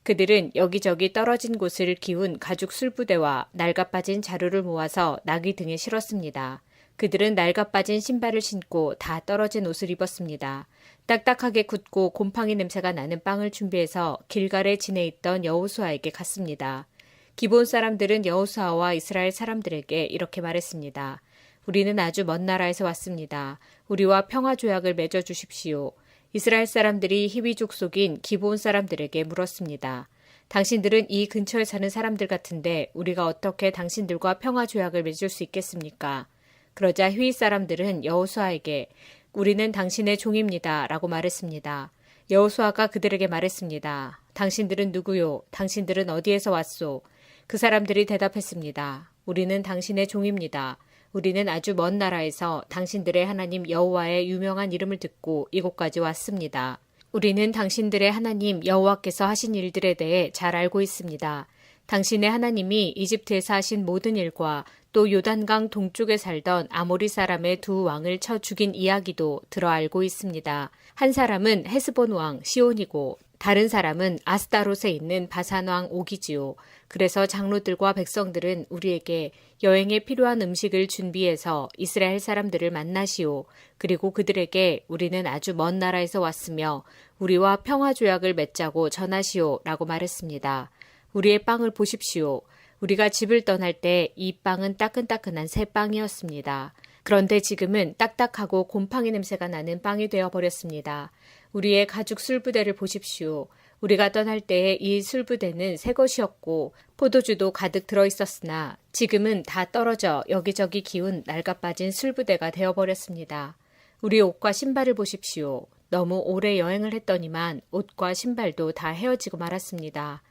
그들은 여기저기 떨어진 곳을 기운 가죽 술부대와 낡아빠진 자루를 모아서 나귀 등에 실었습니다. 그들은 낡아빠진 신발을 신고 다 떨어진 옷을 입었습니다. 딱딱하게 굳고 곰팡이 냄새가 나는 빵을 준비해서 길갈에 지내 있던 여호수아에게 갔습니다. 기브온 사람들은 여호수아와 이스라엘 사람들에게 이렇게 말했습니다. 우리는 아주 먼 나라에서 왔습니다. 우리와 평화 조약을 맺어 주십시오. 이스라엘 사람들이 히위 족속인 기브온 사람들에게 물었습니다. 당신들은 이 근처에 사는 사람들 같은데 우리가 어떻게 당신들과 평화 조약을 맺을 수 있겠습니까? 그러자 히위 사람들은 여호수아에게 우리는 당신의 종입니다 라고 말했습니다. 여호수아가 그들에게 말했습니다. 당신들은 누구요? 당신들은 어디에서 왔소? 그 사람들이 대답했습니다. 우리는 당신의 종입니다. 우리는 아주 먼 나라에서 당신들의 하나님 여호와의 유명한 이름을 듣고 이곳까지 왔습니다. 우리는 당신들의 하나님 여호와께서 하신 일들에 대해 잘 알고 있습니다. 당신의 하나님이 이집트에서 하신 모든 일과 또 요단강 동쪽에 살던 아모리 사람의 두 왕을 쳐 죽인 이야기도 들어 알고 있습니다. 한 사람은 헤스본 왕 시온이고 다른 사람은 아스타롯에 있는 바산 왕 옥이지요. 그래서 장로들과 백성들은 우리에게 여행에 필요한 음식을 준비해서 이스라엘 사람들을 만나시오. 그리고 그들에게 우리는 아주 먼 나라에서 왔으며 우리와 평화 조약을 맺자고 전하시오 라고 말했습니다. 우리의 빵을 보십시오. 우리가 집을 떠날 때 이 빵은 따끈따끈한 새 빵이었습니다. 그런데 지금은 딱딱하고 곰팡이 냄새가 나는 빵이 되어버렸습니다. 우리의 가죽 술부대를 보십시오. 우리가 떠날 때에 이 술부대는 새 것이었고 포도주도 가득 들어있었으나 지금은 다 떨어져 여기저기 기운 낡아빠진 술부대가 되어버렸습니다. 우리 옷과 신발을 보십시오. 너무 오래 여행을 했더니만 옷과 신발도 다 헤어지고 말았습니다.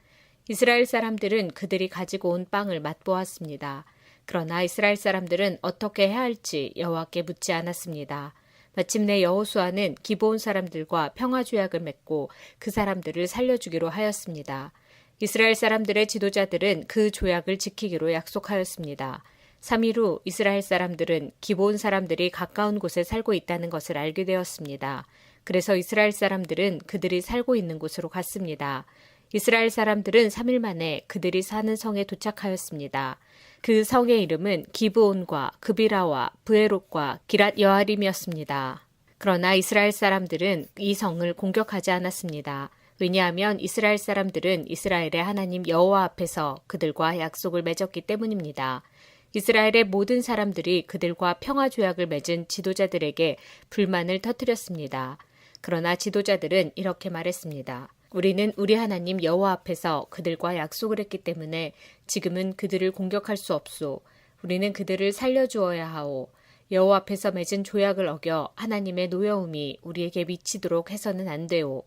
이스라엘 사람들은 그들이 가지고 온 빵을 맛보았습니다. 그러나 이스라엘 사람들은 어떻게 해야 할지 여호와께 묻지 않았습니다. 마침내 여호수아는 기브온 사람들과 평화조약을 맺고 그 사람들을 살려주기로 하였습니다. 이스라엘 사람들의 지도자들은 그 조약을 지키기로 약속하였습니다. 3일 후 이스라엘 사람들은 기브온 사람들이 가까운 곳에 살고 있다는 것을 알게 되었습니다. 그래서 이스라엘 사람들은 그들이 살고 있는 곳으로 갔습니다. 이스라엘 사람들은 3일 만에 그들이 사는 성에 도착하였습니다. 그 성의 이름은 기브온과 그비라와 브에롯과 기랏 여아림이었습니다. 그러나 이스라엘 사람들은 이 성을 공격하지 않았습니다. 왜냐하면 이스라엘 사람들은 이스라엘의 하나님 여호와 앞에서 그들과 약속을 맺었기 때문입니다. 이스라엘의 모든 사람들이 그들과 평화조약을 맺은 지도자들에게 불만을 터뜨렸습니다. 그러나 지도자들은 이렇게 말했습니다. 우리는 우리 하나님 여호와 앞에서 그들과 약속을 했기 때문에 지금은 그들을 공격할 수 없소. 우리는 그들을 살려주어야 하오. 여호와 앞에서 맺은 조약을 어겨 하나님의 노여움이 우리에게 미치도록 해서는 안 되오.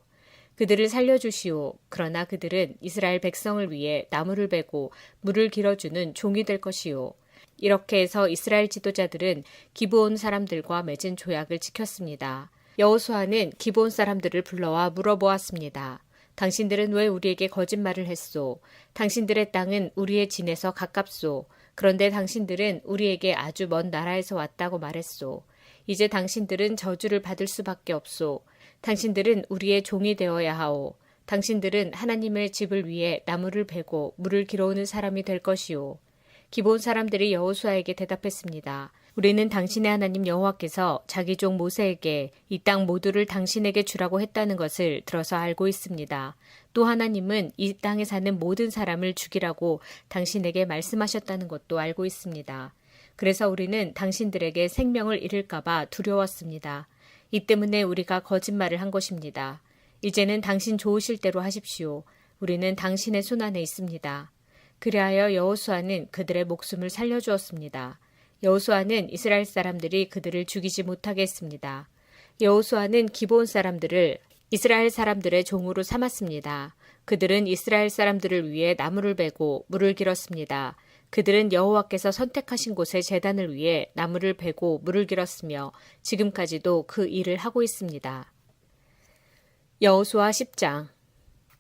그들을 살려주시오. 그러나 그들은 이스라엘 백성을 위해 나무를 베고 물을 길어주는 종이 될 것이오. 이렇게 해서 이스라엘 지도자들은 기브온 사람들과 맺은 조약을 지켰습니다. 여호수아는 기브온 사람들을 불러와 물어보았습니다. 당신들은 왜 우리에게 거짓말을 했소? 당신들의 땅은 우리의 진에서 가깝소. 그런데 당신들은 우리에게 아주 먼 나라에서 왔다고 말했소. 이제 당신들은 저주를 받을 수밖에 없소. 당신들은 우리의 종이 되어야 하오. 당신들은 하나님의 집을 위해 나무를 베고 물을 길어오는 사람이 될 것이오. 기브온 사람들이 여호수아에게 대답했습니다. 우리는 당신의 하나님 여호와께서 자기 종 모세에게 이 땅 모두를 당신에게 주라고 했다는 것을 들어서 알고 있습니다. 또 하나님은 이 땅에 사는 모든 사람을 죽이라고 당신에게 말씀하셨다는 것도 알고 있습니다. 그래서 우리는 당신들에게 생명을 잃을까 봐 두려웠습니다. 이 때문에 우리가 거짓말을 한 것입니다. 이제는 당신 좋으실 대로 하십시오. 우리는 당신의 손안에 있습니다. 그리하여 여호수아는 그들의 목숨을 살려주었습니다. 여호수아는 이스라엘 사람들이 그들을 죽이지 못하게 했습니다. 여호수아는 기브온 사람들을 이스라엘 사람들의 종으로 삼았습니다. 그들은 이스라엘 사람들을 위해 나무를 베고 물을 길었습니다. 그들은 여호와께서 선택하신 곳에 제단을 위해 나무를 베고 물을 길었으며 지금까지도 그 일을 하고 있습니다. 여호수아 10장.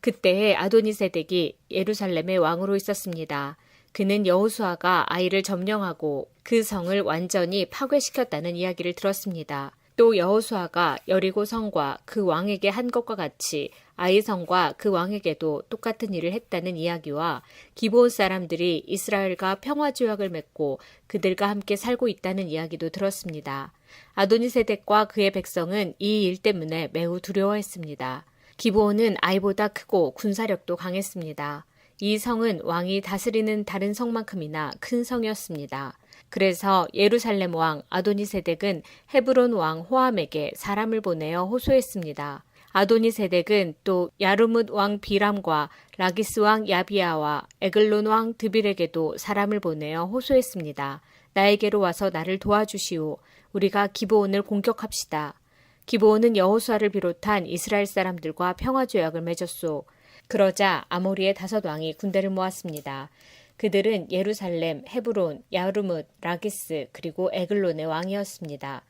그때에 아도니세덱이 예루살렘의 왕으로 있었습니다. 그는 여호수아가 아이를 점령하고 그 성을 완전히 파괴시켰다는 이야기를 들었습니다. 또 여호수아가 여리고 성과 그 왕에게 한 것과 같이 아이 성과 그 왕에게도 똑같은 일을 했다는 이야기와 기브온 사람들이 이스라엘과 평화조약을 맺고 그들과 함께 살고 있다는 이야기도 들었습니다. 아도니세덱과 그의 백성은 이 일 때문에 매우 두려워했습니다. 기브온은 아이보다 크고 군사력도 강했습니다. 이 성은 왕이 다스리는 다른 성만큼이나 큰 성이었습니다. 그래서 예루살렘 왕 아도니세덱은 헤브론 왕 호암에게 사람을 보내어 호소했습니다. 아도니세덱은 또 야르뭇 왕 비람과 라기스 왕 야비아와 에글론 왕 드빌에게도 사람을 보내어 호소했습니다. 나에게로 와서 나를 도와주시오. 우리가 기브온을 공격합시다. 기브온은 여호수아를 비롯한 이스라엘 사람들과 평화조약을 맺었소. 그러자 아모리의 5왕이 군대를 모았습니다. 그들은 예루살렘, 헤브론, 야르뭇, 라기스 그리고 에글론의 왕이었습니다.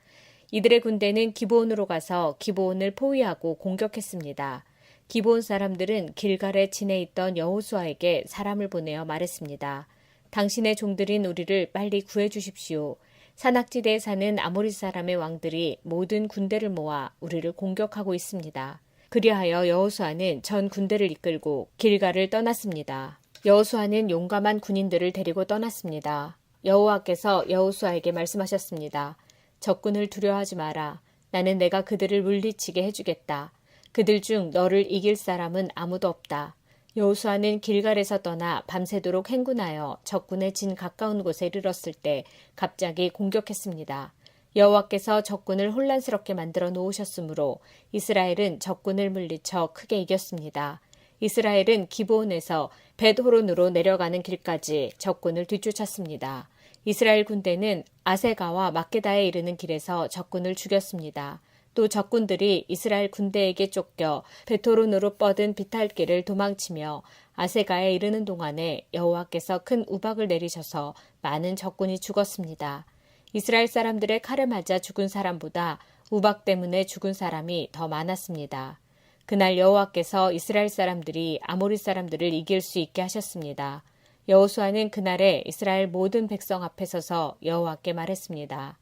이들의 군대는 기브온으로 가서 기브온을 포위하고 공격했습니다. 기브온 사람들은 길갈에 진에 있던 여호수아에게 사람을 보내어 말했습니다. 당신의 종들인 우리를 빨리 구해 주십시오. 산악지대에 사는 아모리 사람의 왕들이 모든 군대를 모아 우리를 공격하고 있습니다. 그리하여 여호수아는 전 군대를 이끌고 길갈을 떠났습니다. 여호수아는 용감한 군인들을 데리고 떠났습니다. 여호와께서 여호수아에게 말씀하셨습니다. 적군을 두려워하지 마라. 나는 내가 그들을 물리치게 해주겠다. 그들 중 너를 이길 사람은 아무도 없다. 여호수아는 길갈에서 떠나 밤새도록 행군하여 적군의 진 가까운 곳에 이르렀을 때 갑자기 공격했습니다. 여호와께서 적군을 혼란스럽게 만들어 놓으셨으므로 이스라엘은 적군을 물리쳐 크게 이겼습니다. 이스라엘은 기브온에서 벳호론으로 내려가는 길까지 적군을 뒤쫓았습니다. 이스라엘 군대는 아세가와 막게다에 이르는 길에서 적군을 죽였습니다. 또 적군들이 이스라엘 군대에게 쫓겨 벳호론으로 뻗은 비탈길을 도망치며 아세가에 이르는 동안에 여호와께서 큰 우박을 내리셔서 많은 적군이 죽었습니다. 이스라엘 사람들의 칼에 맞아 죽은 사람보다 우박 때문에 죽은 사람이 더 많았습니다. 그날 여호와께서 이스라엘 사람들이 아모리 사람들을 이길 수 있게 하셨습니다. 여호수아는 그날에 이스라엘 모든 백성 앞에 서서 여호와께 말했습니다.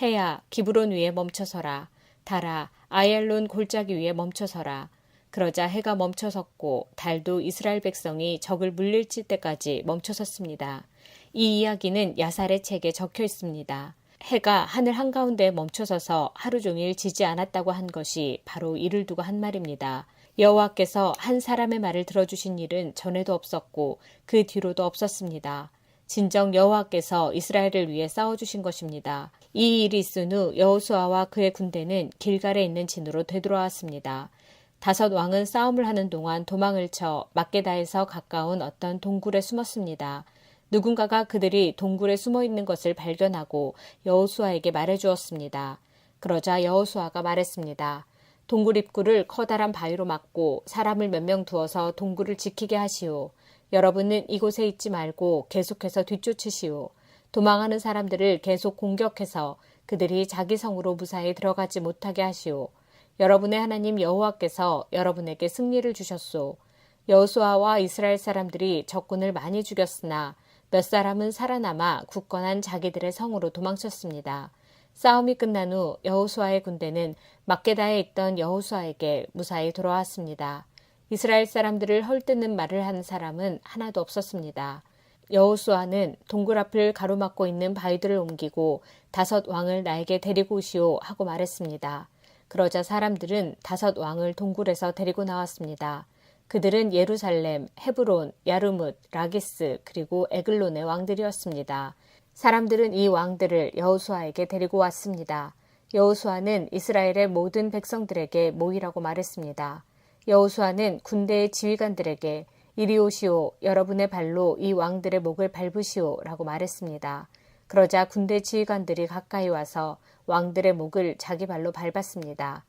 해야 기브론 위에 멈춰서라. 달아 아얄론 골짜기 위에 멈춰서라. 그러자 해가 멈춰섰고 달도 이스라엘 백성이 적을 물리칠 때까지 멈춰섰습니다. 이 이야기는 야살의 책에 적혀 있습니다. 해가 하늘 한가운데 멈춰서서 하루 종일 지지 않았다고 한 것이 바로 이를 두고 한 말입니다. 여호와께서 한 사람의 말을 들어주신 일은 전에도 없었고 그 뒤로도 없었습니다. 진정 여호와께서 이스라엘을 위해 싸워주신 것입니다. 이 일이 있은 후 여호수아와 그의 군대는 길갈에 있는 진으로 되돌아왔습니다. 5 왕은 싸움을 하는 동안 도망을 쳐 막게다에서 가까운 어떤 동굴에 숨었습니다. 누군가가 그들이 동굴에 숨어 있는 것을 발견하고 여호수아에게 말해주었습니다. 그러자 여호수아가 말했습니다. 동굴 입구를 커다란 바위로 막고 사람을 몇 명 두어서 동굴을 지키게 하시오. 여러분은 이곳에 있지 말고 계속해서 뒤쫓으시오. 도망하는 사람들을 계속 공격해서 그들이 자기 성으로 무사히 들어가지 못하게 하시오. 여러분의 하나님 여호와께서 여러분에게 승리를 주셨소. 여호수아와 이스라엘 사람들이 적군을 많이 죽였으나 몇 사람은 살아남아 굳건한 자기들의 성으로 도망쳤습니다. 싸움이 끝난 후 여호수아의 군대는 막게다에 있던 여호수아에게 무사히 돌아왔습니다. 이스라엘 사람들을 헐뜯는 말을 하는 사람은 하나도 없었습니다. 여호수아는 동굴 앞을 가로막고 있는 바위들을 옮기고 5 왕을 나에게 데리고 오시오 하고 말했습니다. 그러자 사람들은 5 왕을 동굴에서 데리고 나왔습니다. 그들은 예루살렘, 헤브론, 야르뭇, 라기스 그리고 에글론의 왕들이었습니다. 사람들은 이 왕들을 여호수아에게 데리고 왔습니다. 여호수아는 이스라엘의 모든 백성들에게 모이라고 말했습니다. 여호수아는 군대의 지휘관들에게 이리 오시오, 여러분의 발로 이 왕들의 목을 밟으시오 라고 말했습니다. 그러자 군대 지휘관들이 가까이 와서 왕들의 목을 자기 발로 밟았습니다.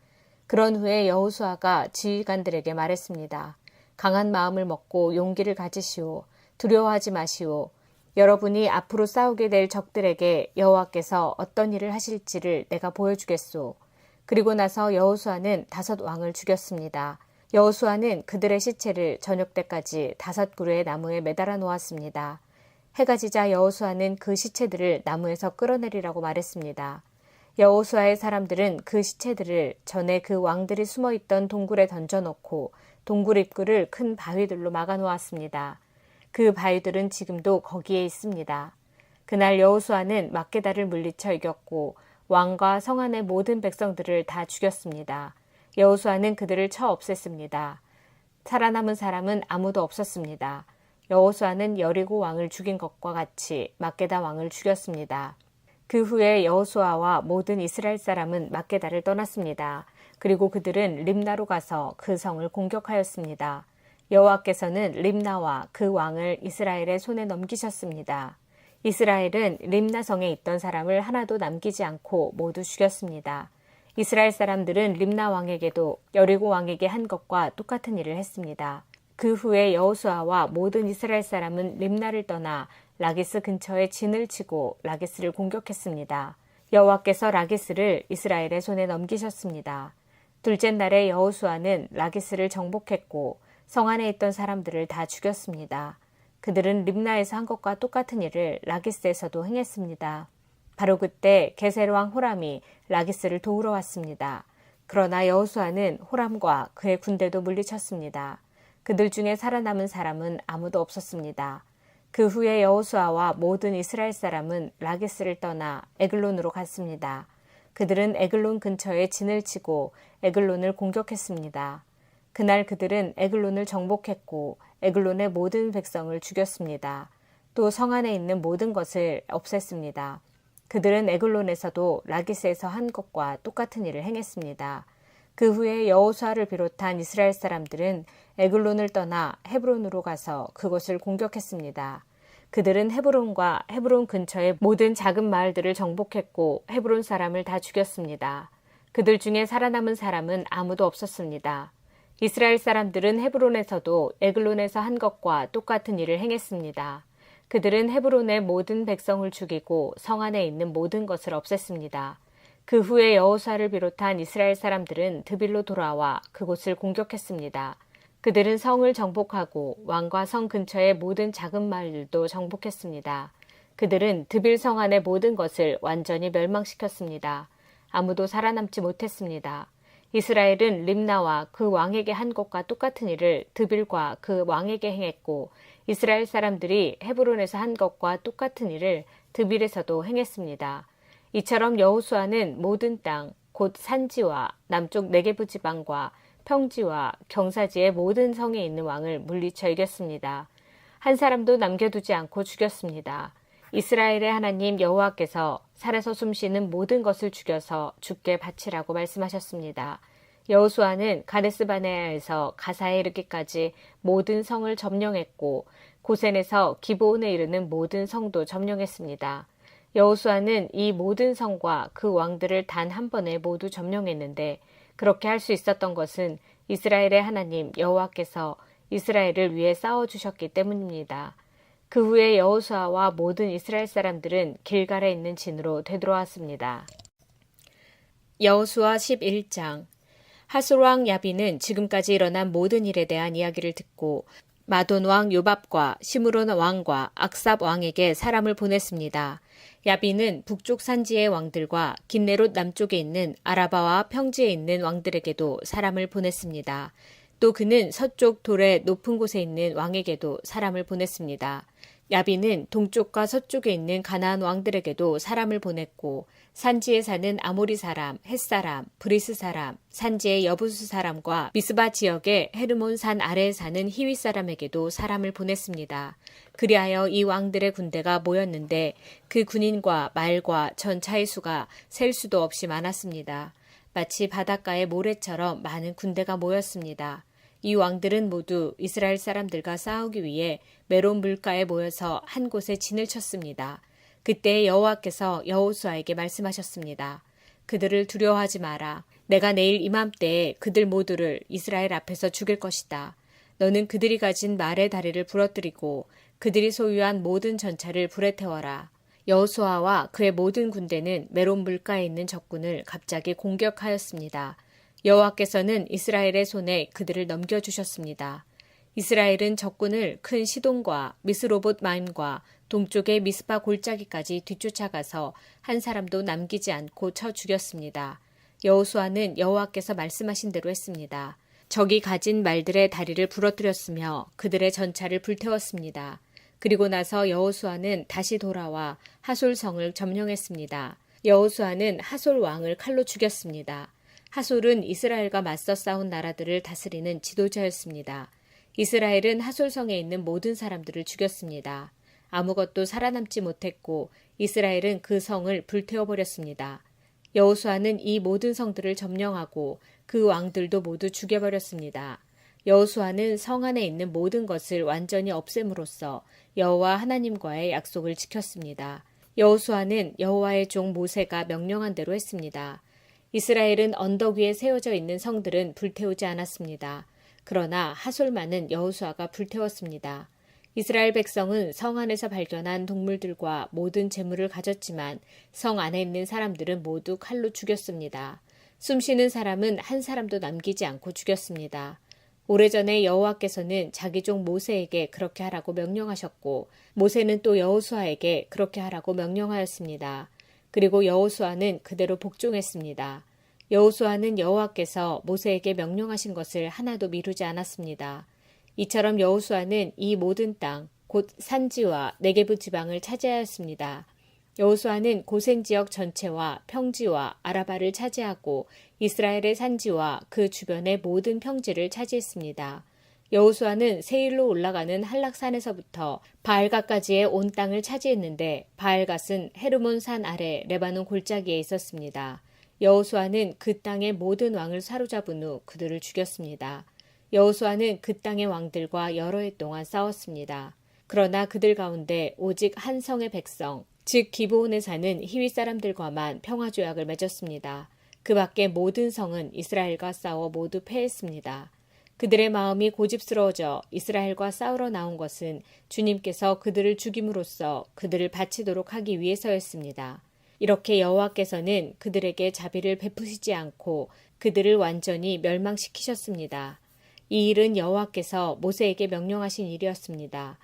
그런 후에 여호수아가 지휘관들에게 말했습니다. 강한 마음을 먹고 용기를 가지시오. 두려워하지 마시오. 여러분이 앞으로 싸우게 될 적들에게 여호와께서 어떤 일을 하실지를 내가 보여주겠소. 그리고 나서 여호수아는 5 왕을 죽였습니다. 여호수아는 그들의 시체를 저녁 때까지 5 그루의 나무에 매달아 놓았습니다. 해가 지자 여호수아는 그 시체들을 나무에서 끌어내리라고 말했습니다. 여호수아의 사람들은 그 시체들을 전에 그 왕들이 숨어있던 동굴에 던져놓고 동굴 입구를 큰 바위들로 막아 놓았습니다. 그 바위들은 지금도 거기에 있습니다. 그날 여호수아는 막게다를 물리쳐 이겼고 왕과 성 안의 모든 백성들을 다 죽였습니다. 여호수아는 그들을 쳐 없앴습니다. 살아남은 사람은 아무도 없었습니다. 여호수아는 여리고 왕을 죽인 것과 같이 막게다 왕을 죽였습니다. 그 후에 여호수아와 모든 이스라엘 사람은 막게다를 떠났습니다. 그리고 그들은 림나로 가서 그 성을 공격하였습니다. 여호와께서는 림나와 그 왕을 이스라엘의 손에 넘기셨습니다. 이스라엘은 림나 성에 있던 사람을 하나도 남기지 않고 모두 죽였습니다. 이스라엘 사람들은 림나 왕에게도 여리고 왕에게 한 것과 똑같은 일을 했습니다. 그 후에 여호수아와 모든 이스라엘 사람은 림나를 떠나 라기스 근처에 진을 치고 라기스를 공격했습니다. 여호와께서 라기스를 이스라엘의 손에 넘기셨습니다. 둘째 날에 여호수아는 라기스를 정복했고 성 안에 있던 사람들을 다 죽였습니다. 그들은 림나에서 한 것과 똑같은 일을 라기스에서도 행했습니다. 바로 그때 게셀 왕 호람이 라기스를 도우러 왔습니다. 그러나 여호수아는 호람과 그의 군대도 물리쳤습니다. 그들 중에 살아남은 사람은 아무도 없었습니다. 그 후에 여호수아와 모든 이스라엘 사람은 라기스를 떠나 에글론으로 갔습니다. 그들은 에글론 근처에 진을 치고 에글론을 공격했습니다. 그날 그들은 에글론을 정복했고 에글론의 모든 백성을 죽였습니다. 또 성 안에 있는 모든 것을 없앴습니다. 그들은 에글론에서도 라기스에서 한 것과 똑같은 일을 행했습니다. 그 후에 여호수아를 비롯한 이스라엘 사람들은 에글론을 떠나 헤브론으로 가서 그곳을 공격했습니다. 그들은 헤브론과 헤브론 근처의 모든 작은 마을들을 정복했고 헤브론 사람을 다 죽였습니다. 그들 중에 살아남은 사람은 아무도 없었습니다. 이스라엘 사람들은 헤브론에서도 에글론에서 한 것과 똑같은 일을 행했습니다. 그들은 헤브론의 모든 백성을 죽이고 성 안에 있는 모든 것을 없앴습니다. 그 후에 여호수아를 비롯한 이스라엘 사람들은 드빌로 돌아와 그곳을 공격했습니다. 그들은 성을 정복하고 왕과 성 근처의 모든 작은 마을들도 정복했습니다. 그들은 드빌 성 안의 모든 것을 완전히 멸망시켰습니다. 아무도 살아남지 못했습니다. 이스라엘은 림나와 그 왕에게 한 것과 똑같은 일을 드빌과 그 왕에게 행했고 이스라엘 사람들이 헤브론에서 한 것과 똑같은 일을 드빌에서도 행했습니다. 이처럼 여호수아는 모든 땅, 곧 산지와 남쪽 네게부 지방과 평지와 경사지의 모든 성에 있는 왕을 물리쳐 이겼습니다. 한 사람도 남겨두지 않고 죽였습니다. 이스라엘의 하나님 여호와께서 살아서 숨쉬는 모든 것을 죽여서 주께 바치라고 말씀하셨습니다. 여호수아는 가데스바네아에서 가사에 이르기까지 모든 성을 점령했고 고센에서 기브온에 이르는 모든 성도 점령했습니다. 여호수아는 이 모든 성과 그 왕들을 단 한 번에 모두 점령했는데 그렇게 할 수 있었던 것은 이스라엘의 하나님 여호와께서 이스라엘을 위해 싸워주셨기 때문입니다. 그 후에 여호수아와 모든 이스라엘 사람들은 길갈에 있는 진으로 되돌아왔습니다. 여호수아 11장. 하솔 왕 야빈은 지금까지 일어난 모든 일에 대한 이야기를 듣고 마돈 왕 요밥과 시므론 왕과 악삽 왕에게 사람을 보냈습니다. 야빈은 북쪽 산지의 왕들과 긴네롯 남쪽에 있는 아라바와 평지에 있는 왕들에게도 사람을 보냈습니다. 또 그는 서쪽 돌의 높은 곳에 있는 왕에게도 사람을 보냈습니다. 야빈은 동쪽과 서쪽에 있는 가나안 왕들에게도 사람을 보냈고 산지에 사는 아모리 사람, 헷 사람, 브리스 사람, 산지의 여부수 사람과 미스바 지역의 헤르몬 산 아래에 사는 히윗 사람에게도 사람을 보냈습니다. 그리하여 이 왕들의 군대가 모였는데 그 군인과 말과 전차의 수가 셀 수도 없이 많았습니다. 마치 바닷가의 모래처럼 많은 군대가 모였습니다. 이 왕들은 모두 이스라엘 사람들과 싸우기 위해 메론 물가에 모여서 한 곳에 진을 쳤습니다. 그때 여호와께서 여호수아에게 말씀하셨습니다. 그들을 두려워하지 마라. 내가 내일 이맘때에 그들 모두를 이스라엘 앞에서 죽일 것이다. 너는 그들이 가진 말의 다리를 부러뜨리고 그들이 소유한 모든 전차를 불에 태워라. 여호수아와 그의 모든 군대는 메론 물가에 있는 적군을 갑자기 공격하였습니다. 여호와께서는 이스라엘의 손에 그들을 넘겨주셨습니다. 이스라엘은 적군을 큰 시돈과 미스로봇 마임과 동쪽의 미스파 골짜기까지 뒤쫓아가서 한 사람도 남기지 않고 쳐 죽였습니다. 여호수아는 여호와께서 말씀하신 대로 했습니다. 적이 가진 말들의 다리를 부러뜨렸으며 그들의 전차를 불태웠습니다. 그리고 나서 여호수아는 다시 돌아와 하솔 성을 점령했습니다. 여호수아는 하솔 왕을 칼로 죽였습니다. 하솔은 이스라엘과 맞서 싸운 나라들을 다스리는 지도자였습니다. 이스라엘은 하솔 성에 있는 모든 사람들을 죽였습니다. 아무것도 살아남지 못했고 이스라엘은 그 성을 불태워버렸습니다. 여호수아는 이 모든 성들을 점령하고 그 왕들도 모두 죽여버렸습니다. 여호수아는 성 안에 있는 모든 것을 완전히 없앰으로써 여호와 하나님과의 약속을 지켰습니다. 여호수아는 여호와의 종 모세가 명령한 대로 했습니다. 이스라엘은 언덕 위에 세워져 있는 성들은 불태우지 않았습니다. 그러나 하솔만은 여호수아가 불태웠습니다. 이스라엘 백성은 성 안에서 발견한 동물들과 모든 재물을 가졌지만 성 안에 있는 사람들은 모두 칼로 죽였습니다. 숨쉬는 사람은 한 사람도 남기지 않고 죽였습니다. 오래전에 여호와께서는 자기 종 모세에게 그렇게 하라고 명령하셨고 모세는 또 여호수아에게 그렇게 하라고 명령하였습니다. 그리고 여호수아는 그대로 복종했습니다. 여호수아는 여호와께서 모세에게 명령하신 것을 하나도 미루지 않았습니다. 이처럼 여호수아는 이 모든 땅, 곧 산지와 네게부 지방을 차지하였습니다. 여호수아는 고센 지역 전체와 평지와 아라바를 차지하고 이스라엘의 산지와 그 주변의 모든 평지를 차지했습니다. 여호수아는 세일로 올라가는 한락산에서부터 바알갓까지의 온 땅을 차지했는데 바알갓은 헤르몬 산 아래 레바논 골짜기에 있었습니다. 여호수아는 그 땅의 모든 왕을 사로잡은 후 그들을 죽였습니다. 여호수아는 그 땅의 왕들과 여러 해 동안 싸웠습니다. 그러나 그들 가운데 오직 한 성의 백성, 즉 기브온에 사는 히윗 사람들과만 평화조약을 맺었습니다. 그 밖의 모든 성은 이스라엘과 싸워 모두 패했습니다. 그들의 마음이 고집스러워져 이스라엘과 싸우러 나온 것은 주님께서 그들을 죽임으로써 그들을 바치도록 하기 위해서였습니다. 이렇게 여호와께서는 그들에게 자비를 베푸시지 않고 그들을 완전히 멸망시키셨습니다. 이 일은 여호와께서 모세에게 명령하신 일이었습니다.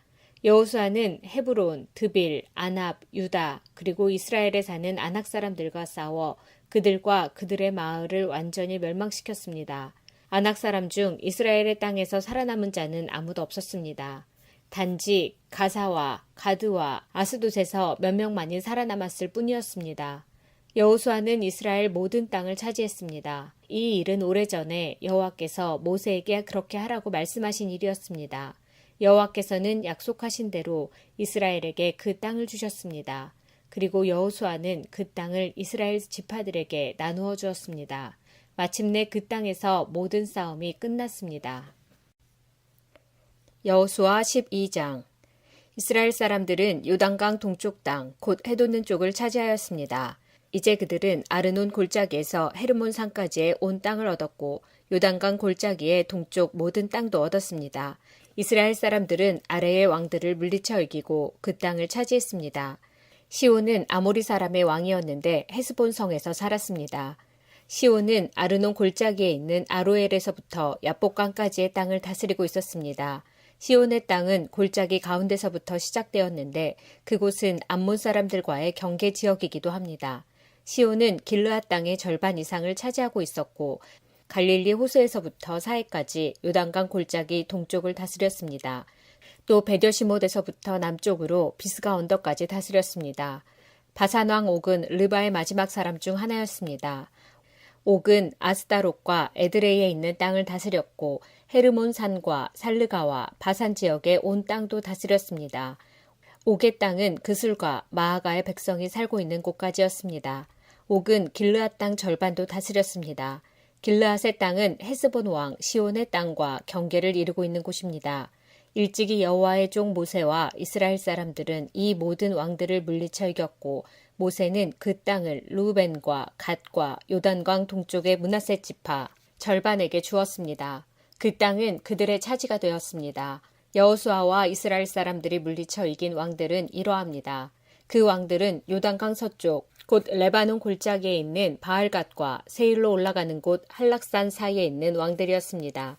여호수아는 헤브론, 드빌, 아납, 유다 그리고 이스라엘에 사는 아낙 사람들과 싸워 그들과 그들의 마을을 완전히 멸망시켰습니다. 아낙 사람 중 이스라엘의 땅에서 살아남은 자는 아무도 없었습니다. 단지 가사와 가드와 아스돗에서 몇 명만이 살아남았을 뿐이었습니다. 여호수아는 이스라엘 모든 땅을 차지했습니다. 이 일은 오래전에 여호와께서 모세에게 그렇게 하라고 말씀하신 일이었습니다. 여호와께서는 약속하신 대로 이스라엘에게 그 땅을 주셨습니다. 그리고 여호수아는 그 땅을 이스라엘 지파들에게 나누어 주었습니다. 마침내 그 땅에서 모든 싸움이 끝났습니다. 여호수아 12장. 이스라엘 사람들은 요단강 동쪽 땅, 곧 해돋는 쪽을 차지하였습니다. 이제 그들은 아르논 골짜기에서 헤르몬 산까지의 온 땅을 얻었고 요단강 골짜기의 동쪽 모든 땅도 얻었습니다. 이스라엘 사람들은 아래의 왕들을 물리쳐 이기고 그 땅을 차지했습니다. 시온은 아모리 사람의 왕이었는데 헤스본 성에서 살았습니다. 시온은 아르논 골짜기에 있는 아로엘에서부터 야복강까지의 땅을 다스리고 있었습니다. 시온의 땅은 골짜기 가운데서부터 시작되었는데 그곳은 암몬 사람들과의 경계 지역이기도 합니다. 시온은 길르앗 땅의 절반 이상을 차지하고 있었고 갈릴리 호수에서부터 사해까지 요단강 골짜기 동쪽을 다스렸습니다. 또 베델시못에서부터 남쪽으로 비스가 언덕까지 다스렸습니다. 바산왕 옥은 르바의 마지막 사람 중 하나였습니다. 옥은 아스다롯과 에드레이에 있는 땅을 다스렸고 헤르몬 산과 살르가와 바산 지역의 온 땅도 다스렸습니다. 옥의 땅은 그술과 마아가의 백성이 살고 있는 곳까지였습니다. 옥은 길르앗 땅 절반도 다스렸습니다. 길르앗의 땅은 헤스본 왕 시온의 땅과 경계를 이루고 있는 곳입니다. 일찍이 여호와의 종 모세와 이스라엘 사람들은 이 모든 왕들을 물리쳐 이겼고 모세는 그 땅을 르우벤과 갓과 요단강 동쪽의 므낫세 지파 절반에게 주었습니다. 그 땅은 그들의 차지가 되었습니다. 여호수아와 이스라엘 사람들이 물리쳐 이긴 왕들은 이러합니다. 그 왕들은 요단강 서쪽 곧 레바논 골짜기에 있는 바알갓과 세일로 올라가는 곳 한락산 사이에 있는 왕들이었습니다.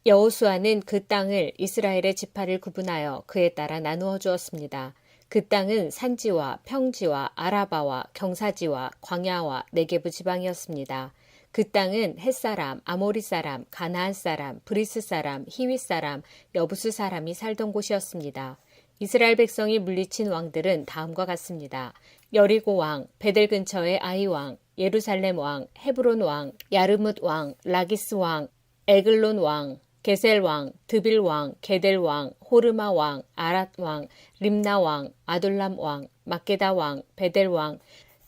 여호수아는 그 땅을 이스라엘의 지파를 구분하여 그에 따라 나누어 주었습니다. 그 땅은 산지와 평지와 아라바와 경사지와 광야와 네게브 지방이었습니다. 그 땅은 헷사람, 아모리 사람, 가나안 사람, 브리스 사람, 히윗 사람, 여부스 사람이 살던 곳이었습니다. 이스라엘 백성이 물리친 왕들은 다음과 같습니다. 여리고 왕, 베델 근처의 아이 왕, 예루살렘 왕, 헤브론 왕, 야르뭇 왕, 라기스 왕, 에글론 왕, 게셀 왕, 드빌 왕, 게델 왕, 호르마 왕, 아랏 왕, 림나 왕, 아둘람 왕, 막게다 왕, 베델 왕,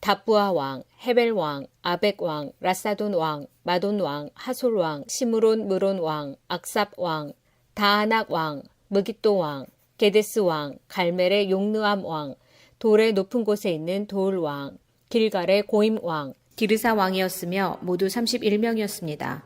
다부아 왕, 헤벨 왕, 아벡 왕, 라사돈 왕, 마돈 왕, 하솔 왕, 시므론 무론 왕, 악삽 왕, 다아낙 왕, 무깃도 왕, 게데스 왕, 갈멜의 용느암 왕, 돌의 높은 곳에 있는 도울 왕, 길갈의 고임 왕, 기르사 왕이었으며 모두 31명이었습니다.